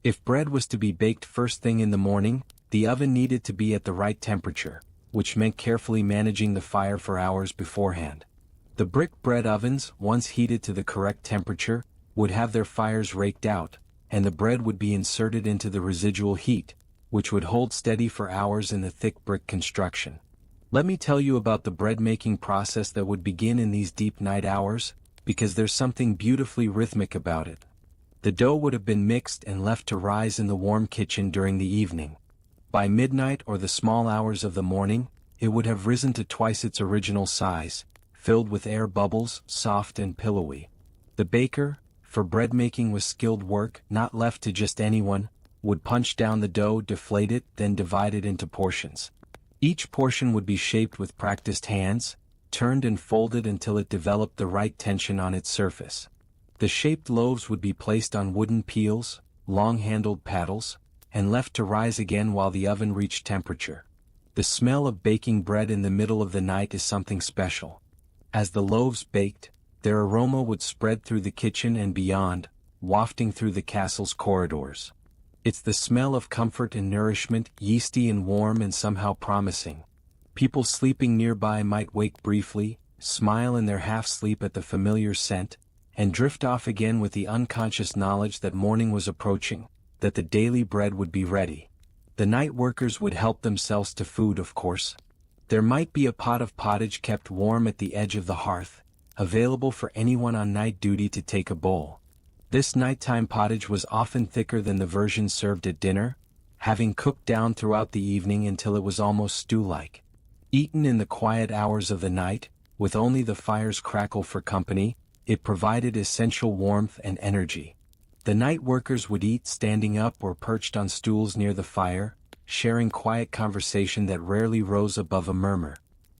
If bread was to be baked first thing in the morning, the oven needed to be at the right temperature, which meant carefully managing the fire for hours beforehand. The brick bread ovens, once heated to the correct temperature, would have their fires raked out, and the bread would be inserted into the residual heat, which would hold steady for hours in the thick brick construction. Let me tell you about the bread-making process that would begin in these deep night hours, because there's something beautifully rhythmic about it. The dough would have been mixed and left to rise in the warm kitchen during the evening. By midnight or the small hours of the morning, it would have risen to twice its original size, filled with air bubbles, soft and pillowy. The baker, for bread making was skilled work, not left to just anyone, would punch down the dough, deflate it, then divide it into portions. Each portion would be shaped with practiced hands, turned and folded until it developed the right tension on its surface. The shaped loaves would be placed on wooden peels, long-handled paddles, and left to rise again while the oven reached temperature. The smell of baking bread in the middle of the night is something special. As the loaves baked, their aroma would spread through the kitchen and beyond, wafting through the castle's corridors. It's the smell of comfort and nourishment, yeasty and warm and somehow promising. People sleeping nearby might wake briefly, smile in their half-sleep at the familiar scent, and drift off again with the unconscious knowledge that morning was approaching, that the daily bread would be ready. The night workers would help themselves to food, of course. There might be a pot of pottage kept warm at the edge of the hearth, available for anyone on night duty to take a bowl. This nighttime pottage was often thicker than the version served at dinner, having cooked down throughout the evening until it was almost stew-like. Eaten in the quiet hours of the night, with only the fire's crackle for company, it provided essential warmth and energy. The night workers would eat standing up or perched on stools near the fire, sharing quiet conversation that rarely rose above a murmur.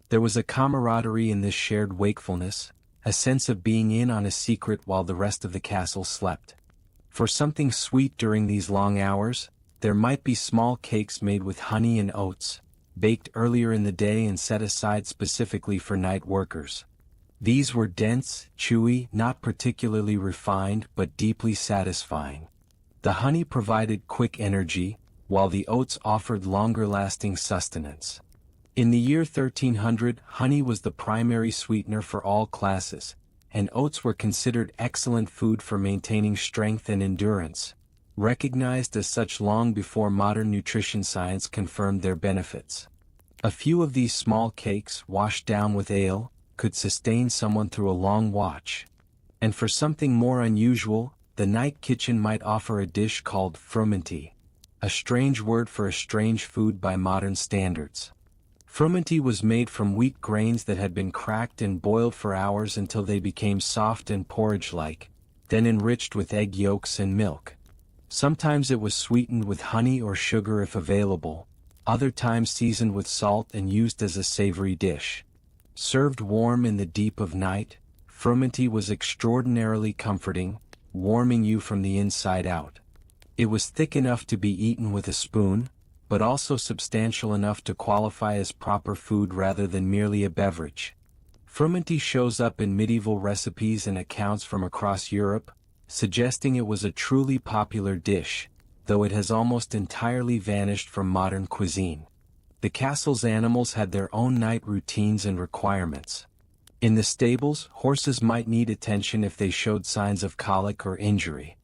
There was a camaraderie in this shared wakefulness, a sense of being in on a secret while the rest of the castle slept. For something sweet during these long hours, there might be small cakes made with honey and oats, baked earlier in the day and set aside specifically for night workers. These were dense, chewy, not particularly refined but deeply satisfying. The honey provided quick energy, while the oats offered longer-lasting sustenance. In the year 1300, honey was the primary sweetener for all classes, and oats were considered excellent food for maintaining strength and endurance, recognized as such long before modern nutrition science confirmed their benefits. A few of these small cakes, washed down with ale, could sustain someone through a long watch. And for something more unusual, the night kitchen might offer a dish called frumenty, a strange word for a strange food by modern standards. Frumenty was made from wheat grains that had been cracked and boiled for hours until they became soft and porridge-like, then enriched with egg yolks and milk. Sometimes it was sweetened with honey or sugar if available, other times seasoned with salt and used as a savory dish. Served warm in the deep of night, frumenty was extraordinarily comforting, warming you from the inside out. It was thick enough to be eaten with a spoon, but also substantial enough to qualify as proper food rather than merely a beverage. Frumenty shows up in medieval recipes and accounts from across Europe, suggesting it was a truly popular dish, though it has almost entirely vanished from modern cuisine. The castle's animals had their own night routines and requirements. In the stables, horses might need attention if they showed signs of colic or injury.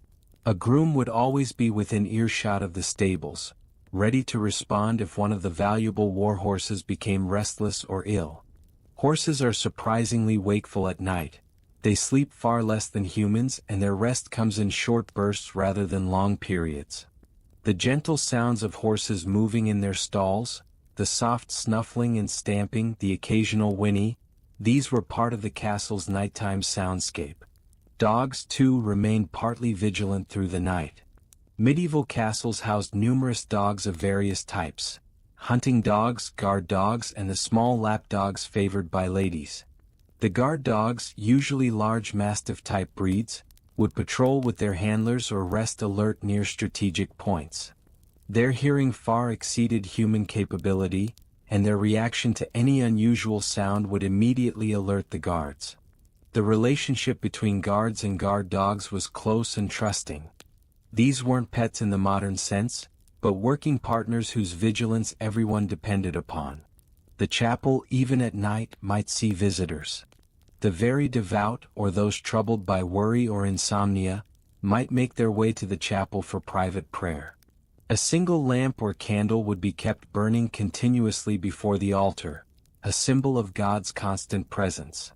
A groom would always be within earshot of the stables, ready to respond if one of the valuable war horses became restless or ill. Horses are surprisingly wakeful at night. They sleep far less than humans, and their rest comes in short bursts rather than long periods. The gentle sounds of horses moving in their stalls, the soft snuffling and stamping, the occasional whinny, these were part of the castle's nighttime soundscape. Dogs, too, remained partly vigilant through the night. Medieval castles housed numerous dogs of various types: hunting dogs, guard dogs, and the small lap dogs favored by ladies. The guard dogs, usually large mastiff-type breeds, would patrol with their handlers or rest alert near strategic points. Their hearing far exceeded human capability, and their reaction to any unusual sound would immediately alert the guards. The relationship between guards and guard dogs was close and trusting. These weren't pets in the modern sense, but working partners whose vigilance everyone depended upon. The chapel, even at night, might see visitors. The very devout, or those troubled by worry or insomnia, might make their way to the chapel for private prayer. A single lamp or candle would be kept burning continuously before the altar, a symbol of God's constant presence.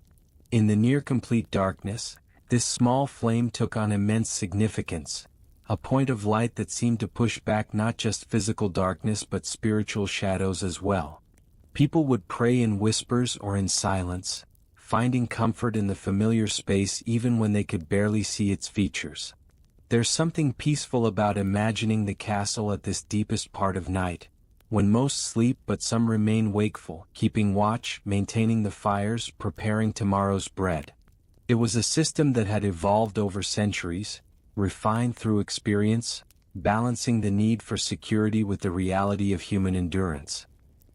In the near-complete darkness, this small flame took on immense significance, a point of light that seemed to push back not just physical darkness but spiritual shadows as well. People would pray in whispers or in silence, finding comfort in the familiar space even when they could barely see its features. There's something peaceful about imagining the castle at this deepest part of night, when most sleep but some remain wakeful, keeping watch, maintaining the fires, preparing tomorrow's bread. It was a system that had evolved over centuries, refined through experience, balancing the need for security with the reality of human endurance.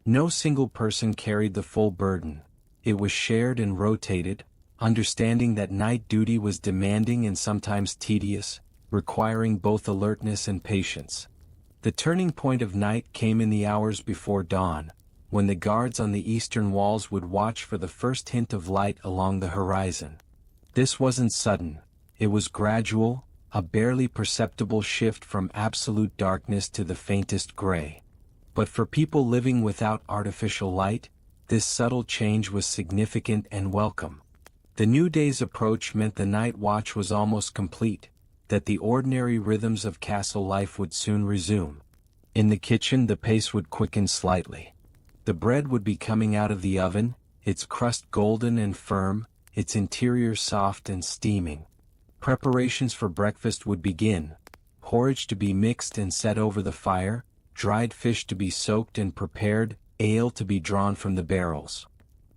No single person carried the full burden. It was shared and rotated, understanding that night duty was demanding and sometimes tedious, requiring both alertness and patience. The turning point of night came in the hours before dawn, when the guards on the eastern walls would watch for the first hint of light along the horizon. This wasn't sudden, it was gradual, a barely perceptible shift from absolute darkness to the faintest gray. But for people living without artificial light, this subtle change was significant and welcome. The new day's approach meant the night watch was almost complete, that the ordinary rhythms of castle life would soon resume. In the kitchen the pace would quicken slightly. The bread would be coming out of the oven, its crust golden and firm, its interior soft and steaming. Preparations for breakfast would begin, porridge to be mixed and set over the fire, dried fish to be soaked and prepared, ale to be drawn from the barrels.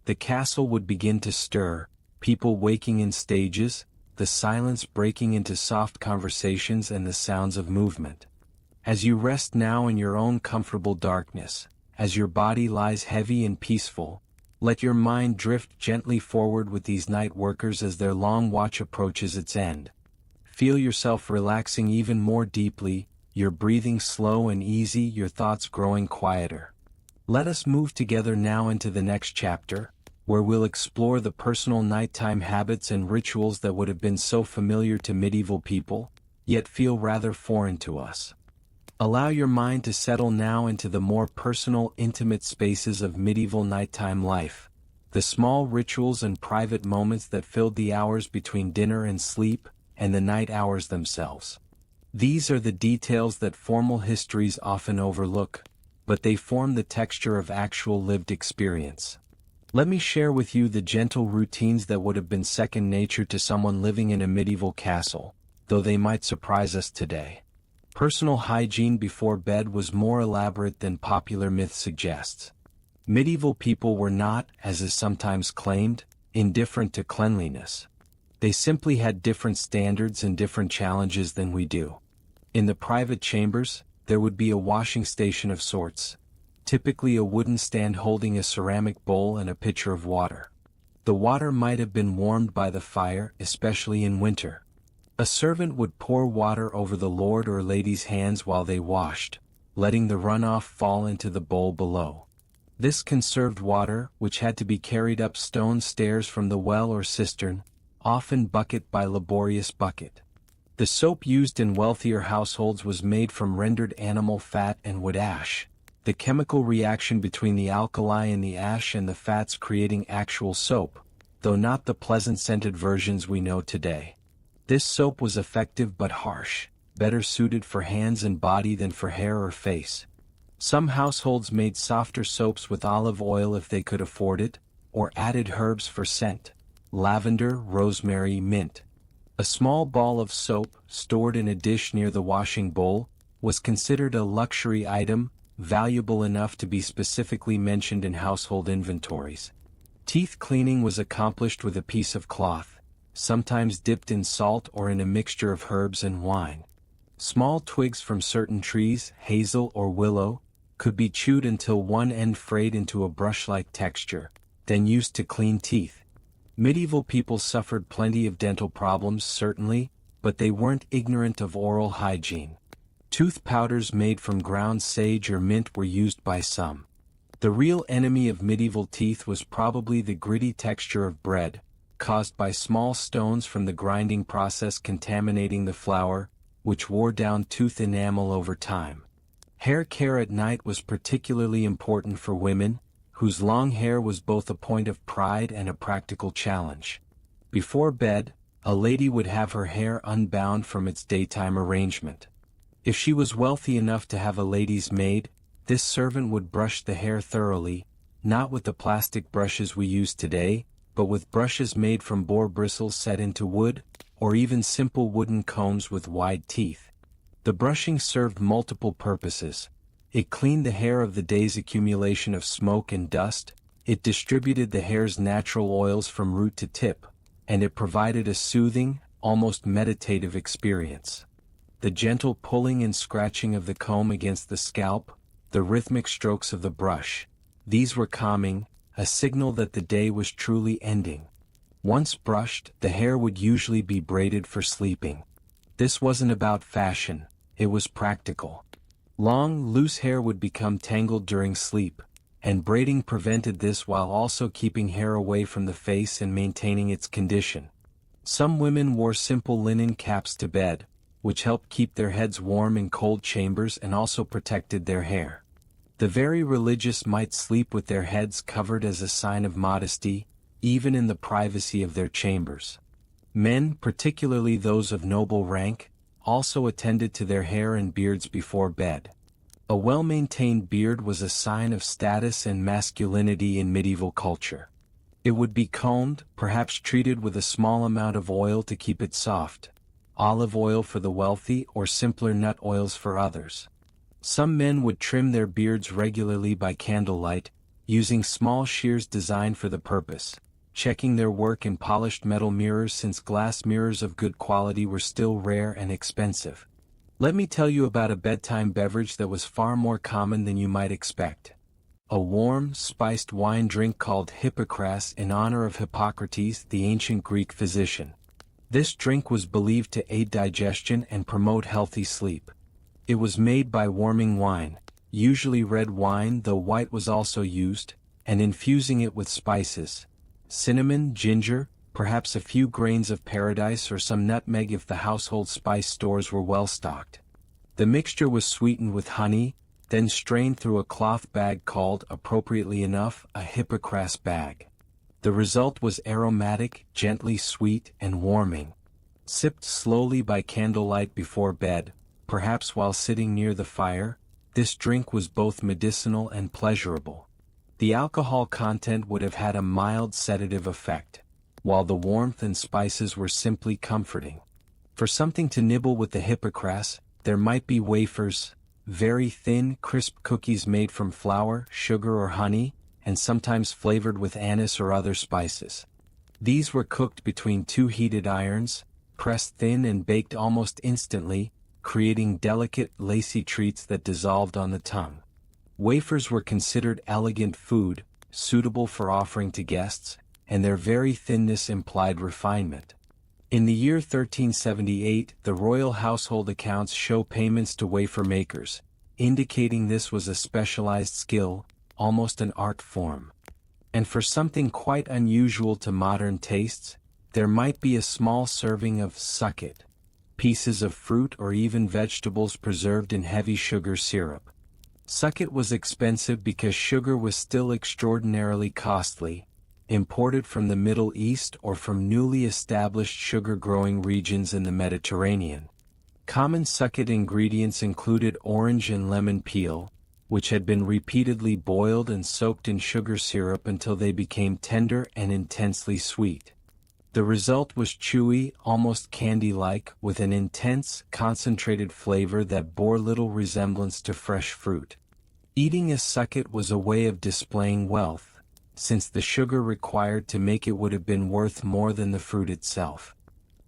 The castle would begin to stir, people waking in stages, the silence breaking into soft conversations and the sounds of movement. As you rest now in your own comfortable darkness, as your body lies heavy and peaceful, let your mind drift gently forward with these night workers as their long watch approaches its end. Feel yourself relaxing even more deeply, your breathing slow and easy, your thoughts growing quieter. Let us move together now into the next chapter, where we'll explore the personal nighttime habits and rituals that would have been so familiar to medieval people, yet feel rather foreign to us. Allow your mind to settle now into the more personal, intimate spaces of medieval nighttime life, the small rituals and private moments that filled the hours between dinner and sleep, and the night hours themselves. These are the details that formal histories often overlook, but they form the texture of actual lived experience. Let me share with you the gentle routines that would have been second nature to someone living in a medieval castle, though they might surprise us today. Personal hygiene before bed was more elaborate than popular myth suggests. Medieval people were not, as is sometimes claimed, indifferent to cleanliness. They simply had different standards and different challenges than we do. In the private chambers, there would be a washing station of sorts, typically a wooden stand holding a ceramic bowl and a pitcher of water. The water might have been warmed by the fire, especially in winter. A servant would pour water over the lord or lady's hands while they washed, letting the runoff fall into the bowl below. This conserved water, which had to be carried up stone stairs from the well or cistern, often bucket by laborious bucket. The soap used in wealthier households was made from rendered animal fat and wood ash, the chemical reaction between the alkali in the ash and the fats creating actual soap, though not the pleasant-scented versions we know today. This soap was effective but harsh, better suited for hands and body than for hair or face. Some households made softer soaps with olive oil if they could afford it, or added herbs for scent: lavender, rosemary, mint. A small ball of soap, stored in a dish near the washing bowl, was considered a luxury item, valuable enough to be specifically mentioned in household inventories. Teeth cleaning was accomplished with a piece of cloth, sometimes dipped in salt or in a mixture of herbs and wine. Small twigs from certain trees, hazel or willow, could be chewed until one end frayed into a brush-like texture, then used to clean teeth. Medieval people suffered plenty of dental problems certainly, but they weren't ignorant of oral hygiene. Tooth powders made from ground sage or mint were used by some. The real enemy of medieval teeth was probably the gritty texture of bread, caused by small stones from the grinding process contaminating the flour, which wore down tooth enamel over time. Hair care at night was particularly important for women, whose long hair was both a point of pride and a practical challenge. Before bed, a lady would have her hair unbound from its daytime arrangement. If she was wealthy enough to have a lady's maid, this servant would brush the hair thoroughly, not with the plastic brushes we use today, but with brushes made from boar bristles set into wood, or even simple wooden combs with wide teeth. The brushing served multiple purposes. It cleaned the hair of the day's accumulation of smoke and dust, it distributed the hair's natural oils from root to tip, and it provided a soothing, almost meditative experience. The gentle pulling and scratching of the comb against the scalp, the rhythmic strokes of the brush, these were calming, a signal that the day was truly ending. Once brushed, the hair would usually be braided for sleeping. This wasn't about fashion, it was practical. Long, loose hair would become tangled during sleep, and braiding prevented this while also keeping hair away from the face and maintaining its condition. Some women wore simple linen caps to bed, which helped keep their heads warm in cold chambers and also protected their hair. The very religious might sleep with their heads covered as a sign of modesty, even in the privacy of their chambers. Men, particularly those of noble rank, also attended to their hair and beards before bed. A well-maintained beard was a sign of status and masculinity in medieval culture. It would be combed, perhaps treated with a small amount of oil to keep it soft, olive oil for the wealthy or simpler nut oils for others. Some men would trim their beards regularly by candlelight, using small shears designed for the purpose, checking their work in polished metal mirrors since glass mirrors of good quality were still rare and expensive. Let me tell you about a bedtime beverage that was far more common than you might expect. A warm, spiced wine drink called Hippocras in honor of Hippocrates, the ancient Greek physician. This drink was believed to aid digestion and promote healthy sleep. It was made by warming wine, usually red wine though white was also used, and infusing it with spices: cinnamon, ginger, perhaps a few grains of paradise or some nutmeg if the household spice stores were well stocked. The mixture was sweetened with honey, then strained through a cloth bag called, appropriately enough, a Hippocras bag. The result was aromatic, gently sweet, and warming. Sipped slowly by candlelight before bed, perhaps while sitting near the fire, this drink was both medicinal and pleasurable. The alcohol content would have had a mild sedative effect, while the warmth and spices were simply comforting. For something to nibble with the Hippocras, there might be wafers, very thin, crisp cookies made from flour, sugar or honey, and sometimes flavored with anise or other spices. These were cooked between two heated irons, pressed thin and baked almost instantly, creating delicate, lacy treats that dissolved on the tongue. Wafers were considered elegant food, suitable for offering to guests, and their very thinness implied refinement. In the year 1378, the royal household accounts show payments to wafer makers, indicating this was a specialized skill, almost an art form. And for something quite unusual to modern tastes, there might be a small serving of sucket, pieces of fruit or even vegetables preserved in heavy sugar syrup. Sucket was expensive because sugar was still extraordinarily costly, imported from the Middle East or from newly established sugar-growing regions in the Mediterranean. Common sucket ingredients included orange and lemon peel, which had been repeatedly boiled and soaked in sugar syrup until they became tender and intensely sweet. The result was chewy, almost candy-like, with an intense, concentrated flavor that bore little resemblance to fresh fruit. Eating a sucket was a way of displaying wealth, since the sugar required to make it would have been worth more than the fruit itself.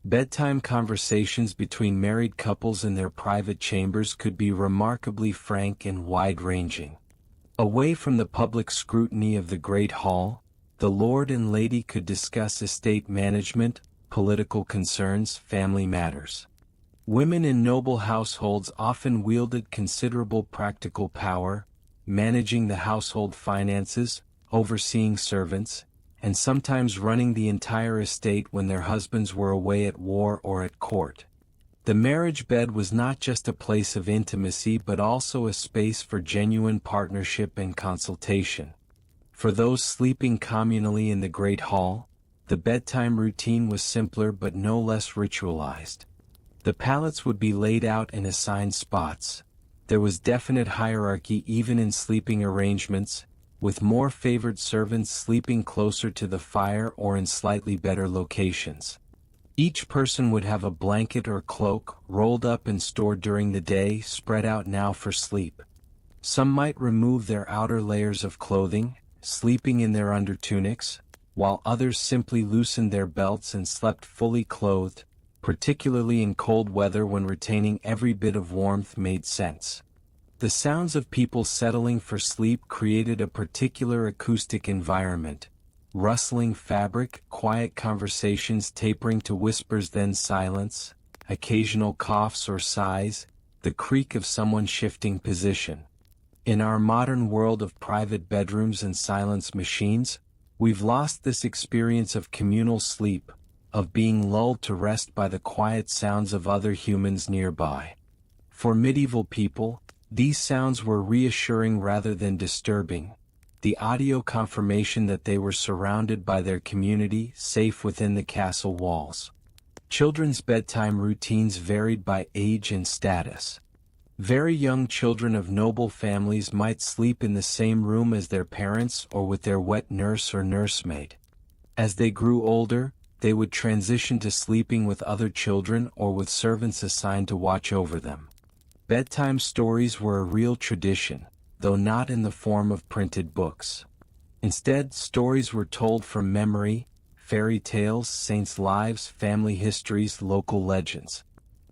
Bedtime conversations between married couples in their private chambers could be remarkably frank and wide-ranging. Away from the public scrutiny of the Great Hall, the lord and lady could discuss estate management, political concerns, family matters. Women in noble households often wielded considerable practical power, managing the household finances, overseeing servants, and sometimes running the entire estate when their husbands were away at war or at court. The marriage bed was not just a place of intimacy but also a space for genuine partnership and consultation. For those sleeping communally in the Great Hall, the bedtime routine was simpler but no less ritualized. The pallets would be laid out in assigned spots. There was definite hierarchy even in sleeping arrangements, with more favored servants sleeping closer to the fire or in slightly better locations. Each person would have a blanket or cloak rolled up and stored during the day, spread out now for sleep. Some might remove their outer layers of clothing, sleeping in their undertunics, while others simply loosened their belts and slept fully clothed, particularly in cold weather when retaining every bit of warmth made sense. The sounds of people settling for sleep created a particular acoustic environment: rustling fabric, quiet conversations tapering to whispers then silence, occasional coughs or sighs, the creak of someone shifting position. In our modern world of private bedrooms and silence machines, we've lost this experience of communal sleep, of being lulled to rest by the quiet sounds of other humans nearby. For medieval people, these sounds were reassuring rather than disturbing, the audio confirmation that they were surrounded by their community, safe within the castle walls. Children's bedtime routines varied by age and status. Very young children of noble families might sleep in the same room as their parents or with their wet nurse or nursemaid. As they grew older, they would transition to sleeping with other children or with servants assigned to watch over them. Bedtime stories were a real tradition, though not in the form of printed books. Instead, stories were told from memory: fairy tales, saints' lives, family histories, local legends.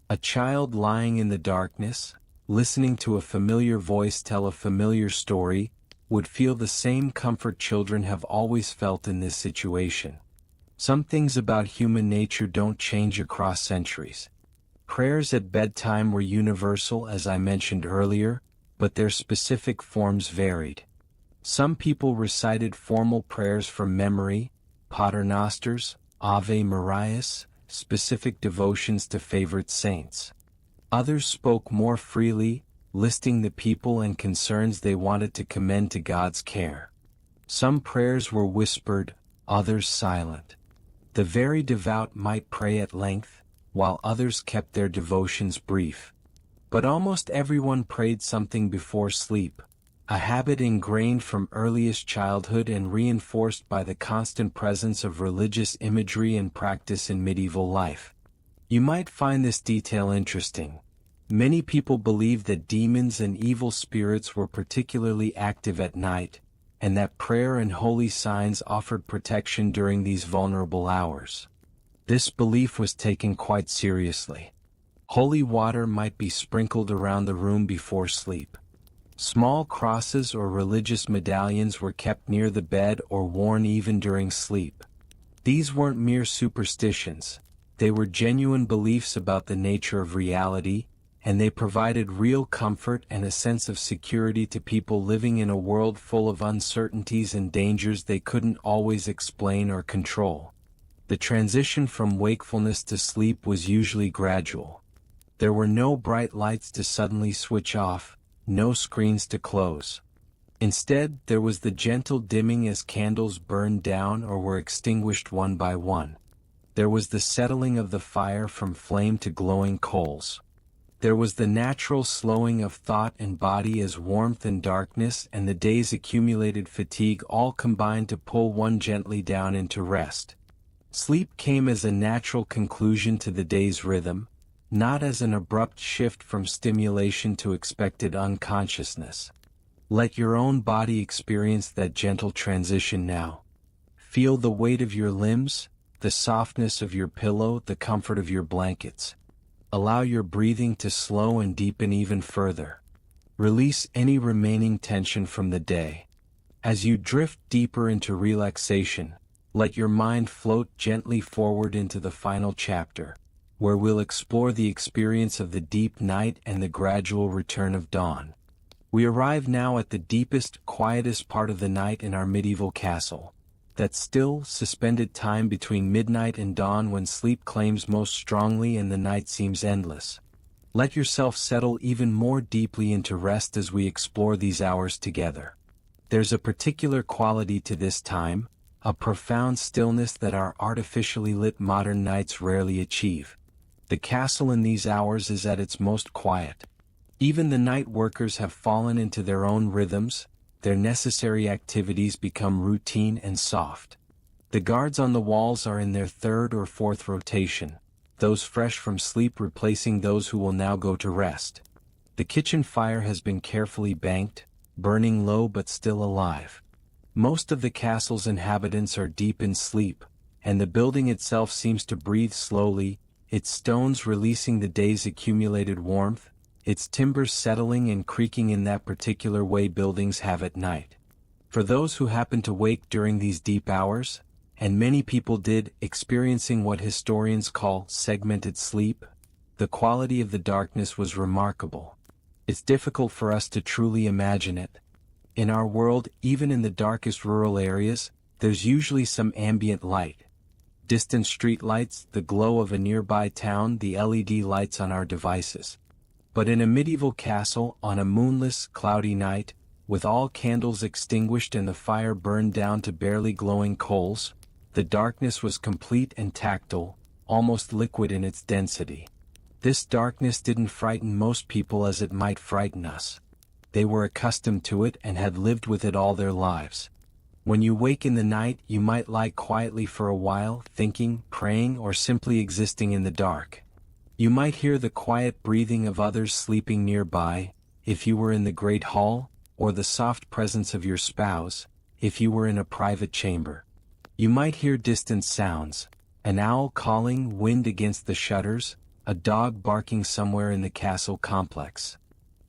A child lying in the darkness, listening to a familiar voice tell a familiar story, would feel the same comfort children have always felt in this situation. Some things about human nature don't change across centuries. Prayers at bedtime were universal, as I mentioned earlier, but their specific forms varied. Some people recited formal prayers from memory, paternosters, Ave Marias, specific devotions to favorite saints. Others spoke more freely, listing the people and concerns they wanted to commend to God's care. Some prayers were whispered, others silent. The very devout might pray at length, while others kept their devotions brief. But almost everyone prayed something before sleep, a habit ingrained from earliest childhood and reinforced by the constant presence of religious imagery and practice in medieval life. You might find this detail interesting. Many people believed that demons and evil spirits were particularly active at night, and that prayer and holy signs offered protection during these vulnerable hours. This belief was taken quite seriously. Holy water might be sprinkled around the room before sleep. Small crosses or religious medallions were kept near the bed or worn even during sleep. These weren't mere superstitions. They were genuine beliefs about the nature of reality, and they provided real comfort and a sense of security to people living in a world full of uncertainties and dangers they couldn't always explain or control. The transition from wakefulness to sleep was usually gradual. There were no bright lights to suddenly switch off, no screens to close. Instead, there was the gentle dimming as candles burned down or were extinguished one by one. There was the settling of the fire from flame to glowing coals. There was the natural slowing of thought and body as warmth and darkness and the day's accumulated fatigue all combined to pull one gently down into rest. Sleep came as a natural conclusion to the day's rhythm, not as an abrupt shift from stimulation to expected unconsciousness. Let your own body experience that gentle transition now. Feel the weight of your limbs, the softness of your pillow, the comfort of your blankets. Allow your breathing to slow and deepen even further. Release any remaining tension from the day. As you drift deeper into relaxation, let your mind float gently forward into the final chapter, where we'll explore the experience of the deep night and the gradual return of dawn. We arrive now at the deepest, quietest part of the night in our medieval castle. That still, suspended time between midnight and dawn when sleep claims most strongly and the night seems endless. Let yourself settle even more deeply into rest as we explore these hours together. There's a particular quality to this time, a profound stillness that our artificially lit modern nights rarely achieve. The castle in these hours is at its most quiet. Even the night workers have fallen into their own rhythms. Their necessary activities become routine and soft. The guards on the walls are in their third or fourth rotation, those fresh from sleep replacing those who will now go to rest. The kitchen fire has been carefully banked, burning low but still alive. Most of the castle's inhabitants are deep in sleep, and the building itself seems to breathe slowly, its stones releasing the day's accumulated warmth, its timbers settling and creaking in that particular way buildings have at night. For those who happen to wake during these deep hours, and many people did, experiencing what historians call segmented sleep, the quality of the darkness was remarkable. It's difficult for us to truly imagine it. In our world, even in the darkest rural areas, there's usually some ambient light. Distant street lights, the glow of a nearby town, the LED lights on our devices. But in a medieval castle, on a moonless, cloudy night, with all candles extinguished and the fire burned down to barely glowing coals, the darkness was complete and tactile, almost liquid in its density. This darkness didn't frighten most people as it might frighten us. They were accustomed to it and had lived with it all their lives. When you wake in the night, you might lie quietly for a while, thinking, praying, or simply existing in the dark. You might hear the quiet breathing of others sleeping nearby, if you were in the great hall, or the soft presence of your spouse, if you were in a private chamber. You might hear distant sounds, an owl calling, wind against the shutters, a dog barking somewhere in the castle complex.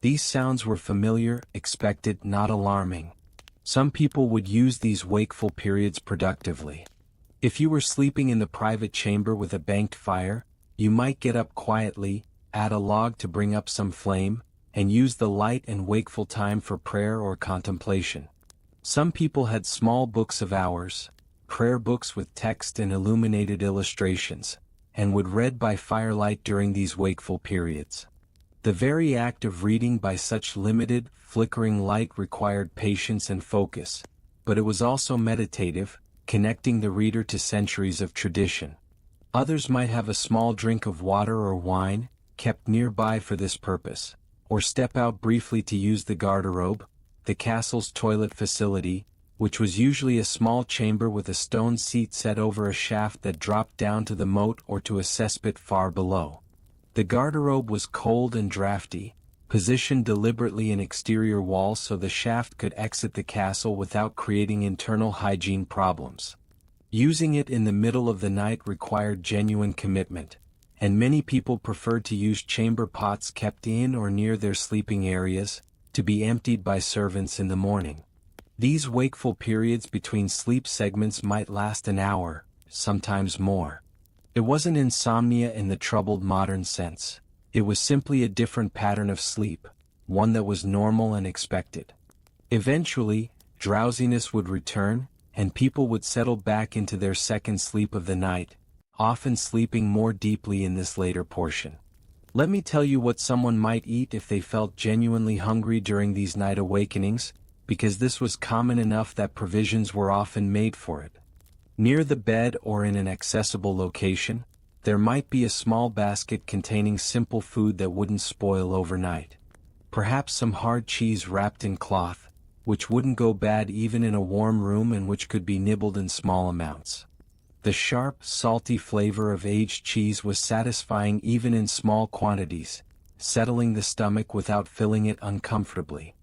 These sounds were familiar, expected, not alarming. Some people would use these wakeful periods productively. If you were sleeping in the private chamber with a banked fire, you might get up quietly, add a log to bring up some flame, and use the light and wakeful time for prayer or contemplation. Some people had small books of hours, prayer books with text and illuminated illustrations, and would read by firelight during these wakeful periods. The very act of reading by such limited, flickering light required patience and focus, but it was also meditative, connecting the reader to centuries of tradition. Others might have a small drink of water or wine, kept nearby for this purpose, or step out briefly to use the garderobe, the castle's toilet facility, which was usually a small chamber with a stone seat set over a shaft that dropped down to the moat or to a cesspit far below. The garderobe was cold and drafty, positioned deliberately in exterior walls so the shaft could exit the castle without creating internal hygiene problems. Using it in the middle of the night required genuine commitment, and many people preferred to use chamber pots kept in or near their sleeping areas, to be emptied by servants in the morning. These wakeful periods between sleep segments might last an hour, sometimes more. It wasn't insomnia in the troubled modern sense. It was simply a different pattern of sleep, one that was normal and expected. Eventually, drowsiness would return, and people would settle back into their second sleep of the night, often sleeping more deeply in this later portion. Let me tell you what someone might eat if they felt genuinely hungry during these night awakenings, because this was common enough that provisions were often made for it. Near the bed or in an accessible location, there might be a small basket containing simple food that wouldn't spoil overnight. Perhaps some hard cheese wrapped in cloth, which wouldn't go bad even in a warm room and which could be nibbled in small amounts. The sharp, salty flavor of aged cheese was satisfying even in small quantities, settling the stomach without filling it uncomfortably.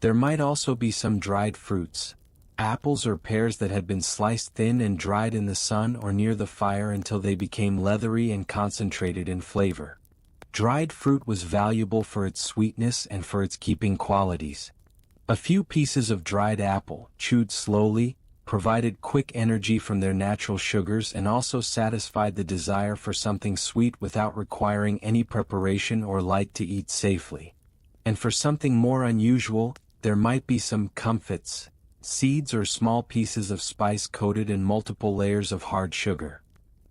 There might also be some dried fruits, apples or pears that had been sliced thin and dried in the sun or near the fire until they became leathery and concentrated in flavor. Dried fruit was valuable for its sweetness and for its keeping qualities. A few pieces of dried apple, chewed slowly, provided quick energy from their natural sugars and also satisfied the desire for something sweet without requiring any preparation or light to eat safely. And for something more unusual, there might be some comfits, seeds or small pieces of spice coated in multiple layers of hard sugar.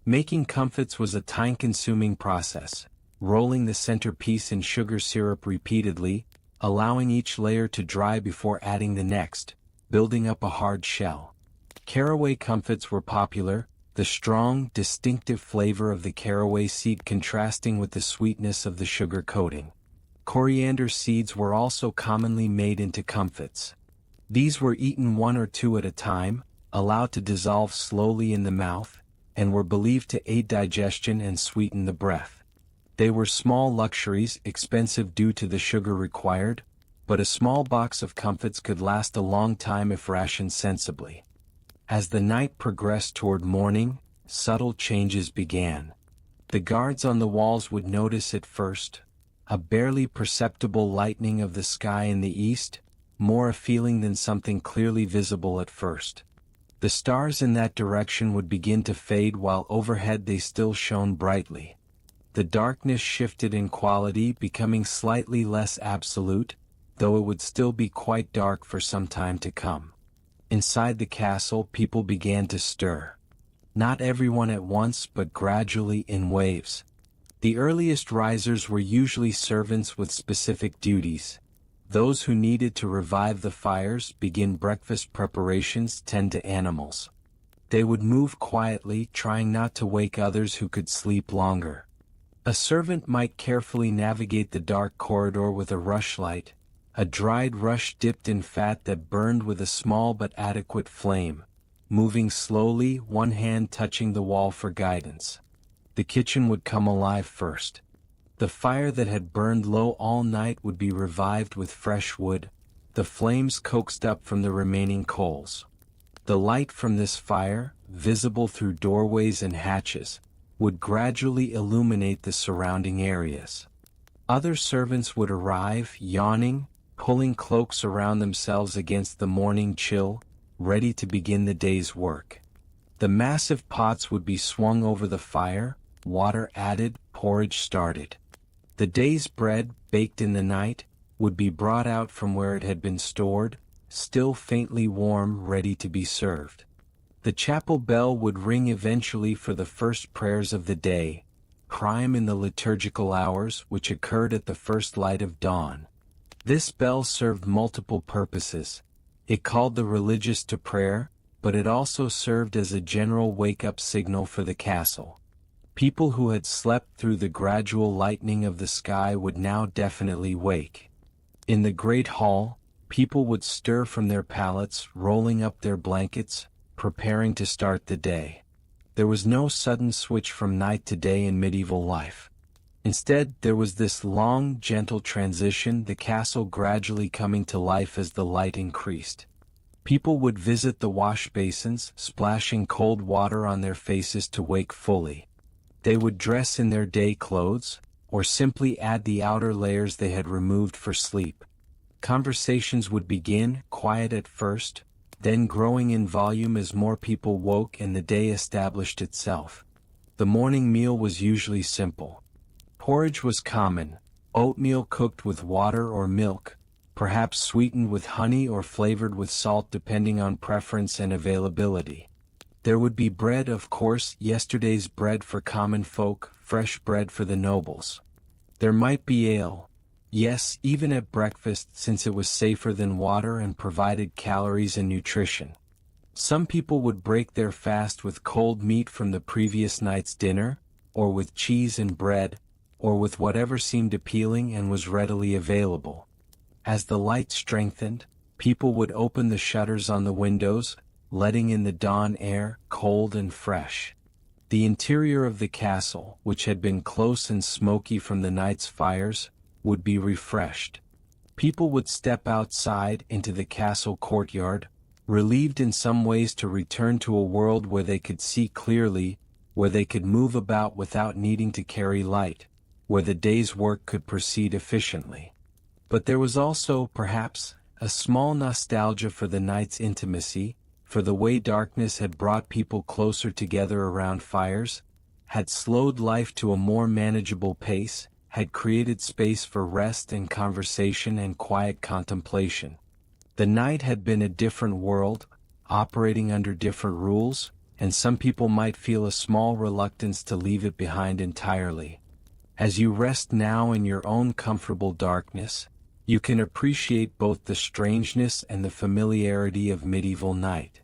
Making comfits was a time-consuming process, rolling the centerpiece in sugar syrup repeatedly, allowing each layer to dry before adding the next, building up a hard shell. Caraway comfits were popular, the strong, distinctive flavor of the caraway seed contrasting with the sweetness of the sugar coating. Coriander seeds were also commonly made into comfits. These were eaten one or two at a time, allowed to dissolve slowly in the mouth, and were believed to aid digestion and sweeten the breath. They were small luxuries, expensive due to the sugar required, but a small box of comfits could last a long time if rationed sensibly. As the night progressed toward morning, subtle changes began. The guards on the walls would notice at first a barely perceptible lightening of the sky in the east, more a feeling than something clearly visible at first. The stars in that direction would begin to fade while overhead they still shone brightly. The darkness shifted in quality, becoming slightly less absolute, though it would still be quite dark for some time to come. Inside the castle, people began to stir. Not everyone at once, but gradually in waves. The earliest risers were usually servants with specific duties. Those who needed to revive the fires, begin breakfast preparations, tend to animals. They would move quietly, trying not to wake others who could sleep longer. A servant might carefully navigate the dark corridor with a rushlight, a dried rush dipped in fat that burned with a small but adequate flame, moving slowly, one hand touching the wall for guidance. The kitchen would come alive first. The fire that had burned low all night would be revived with fresh wood, the flames coaxed up from the remaining coals. The light from this fire, visible through doorways and hatches, would gradually illuminate the surrounding areas. Other servants would arrive, yawning, pulling cloaks around themselves against the morning chill, ready to begin the day's work. The massive pots would be swung over the fire, water added, porridge started. The day's bread, baked in the night, would be brought out from where it had been stored, still faintly warm, ready to be served. The chapel bell would ring eventually for the first prayers of the day, prime in the liturgical hours which occurred at the first light of dawn. This bell served multiple purposes. It called the religious to prayer, but it also served as a general wake-up signal for the castle. People who had slept through the gradual lightening of the sky would now definitely wake. In the great hall, people would stir from their pallets, rolling up their blankets, preparing to start the day. There was no sudden switch from night to day in medieval life. Instead, there was this long, gentle transition, the castle gradually coming to life as the light increased. People would visit the wash basins, splashing cold water on their faces to wake fully. They would dress in their day clothes, or simply add the outer layers they had removed for sleep. Conversations would begin, quiet at first, then growing in volume as more people woke and the day established itself. The morning meal was usually simple. Porridge was common, oatmeal cooked with water or milk, perhaps sweetened with honey or flavored with salt depending on preference and availability. There would be bread, of course, yesterday's bread for common folk, fresh bread for the nobles. There might be ale. Yes, even at breakfast, since it was safer than water and provided calories and nutrition. Some people would break their fast with cold meat from the previous night's dinner, or with cheese and bread, or with whatever seemed appealing and was readily available. As the light strengthened, people would open the shutters on the windows, letting in the dawn air, cold and fresh. The interior of the castle, which had been close and smoky from the night's fires, would be refreshed. People would step outside into the castle courtyard, relieved in some ways to return to a world where they could see clearly, where they could move about without needing to carry light, where the day's work could proceed efficiently. But there was also, perhaps, a small nostalgia for the night's intimacy, for the way darkness had brought people closer together around fires, had slowed life to a more manageable pace, had created space for rest and conversation and quiet contemplation. The night had been a different world, operating under different rules, and some people might feel a small reluctance to leave it behind entirely. As you rest now in your own comfortable darkness, you can appreciate both the strangeness and the familiarity of medieval night.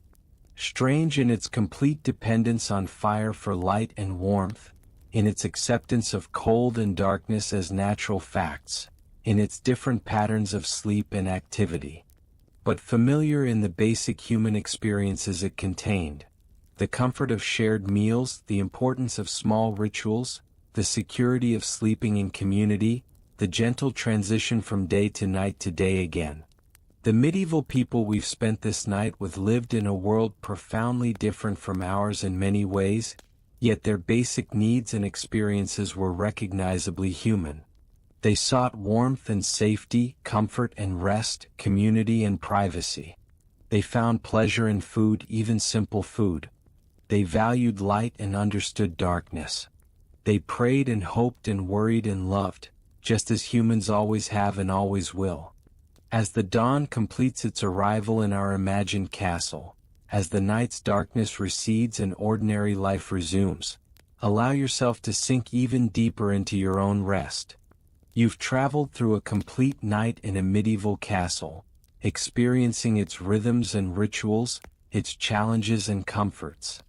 Strange in its complete dependence on fire for light and warmth, in its acceptance of cold and darkness as natural facts, in its different patterns of sleep and activity. But familiar in the basic human experiences it contained: the comfort of shared meals, the importance of small rituals, the security of sleeping in community, the gentle transition from day to night to day again. The medieval people we've spent this night with lived in a world profoundly different from ours in many ways, yet their basic needs and experiences were recognizably human. They sought warmth and safety, comfort and rest, community and privacy. They found pleasure in food, even simple food. They valued light and understood darkness. They prayed and hoped and worried and loved, just as humans always have and always will. As the dawn completes its arrival in our imagined castle, as the night's darkness recedes and ordinary life resumes, allow yourself to sink even deeper into your own rest. You've traveled through a complete night in a medieval castle, experiencing its rhythms and rituals, its challenges and comforts.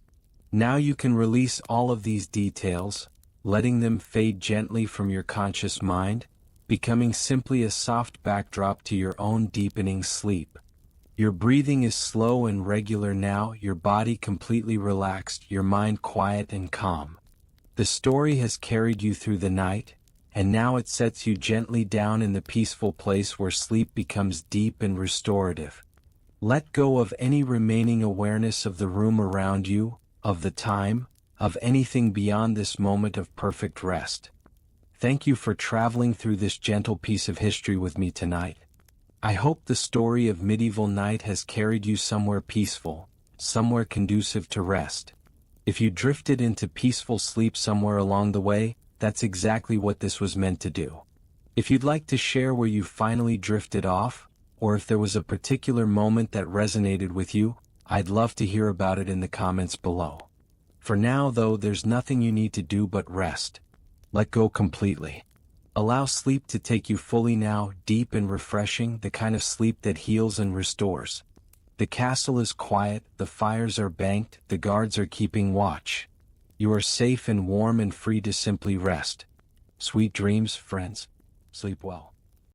Now you can release all of these details, letting them fade gently from your conscious mind, becoming simply a soft backdrop to your own deepening sleep. Your breathing is slow and regular now, your body completely relaxed, your mind quiet and calm. The story has carried you through the night, and now it sets you gently down in the peaceful place where sleep becomes deep and restorative. Let go of any remaining awareness of the room around you, of the time, of anything beyond this moment of perfect rest. Thank you for traveling through this gentle piece of history with me tonight. I hope the story of medieval night has carried you somewhere peaceful, somewhere conducive to rest. If you drifted into peaceful sleep somewhere along the way, that's exactly what this was meant to do. If you'd like to share where you finally drifted off, or if there was a particular moment that resonated with you, I'd love to hear about it in the comments below. For now though, there's nothing you need to do but rest. Let go completely. Allow sleep to take you fully now, deep and refreshing, the kind of sleep that heals and restores. The castle is quiet, the fires are banked, the guards are keeping watch. You are safe and warm and free to simply rest. Sweet dreams, friends. Sleep well.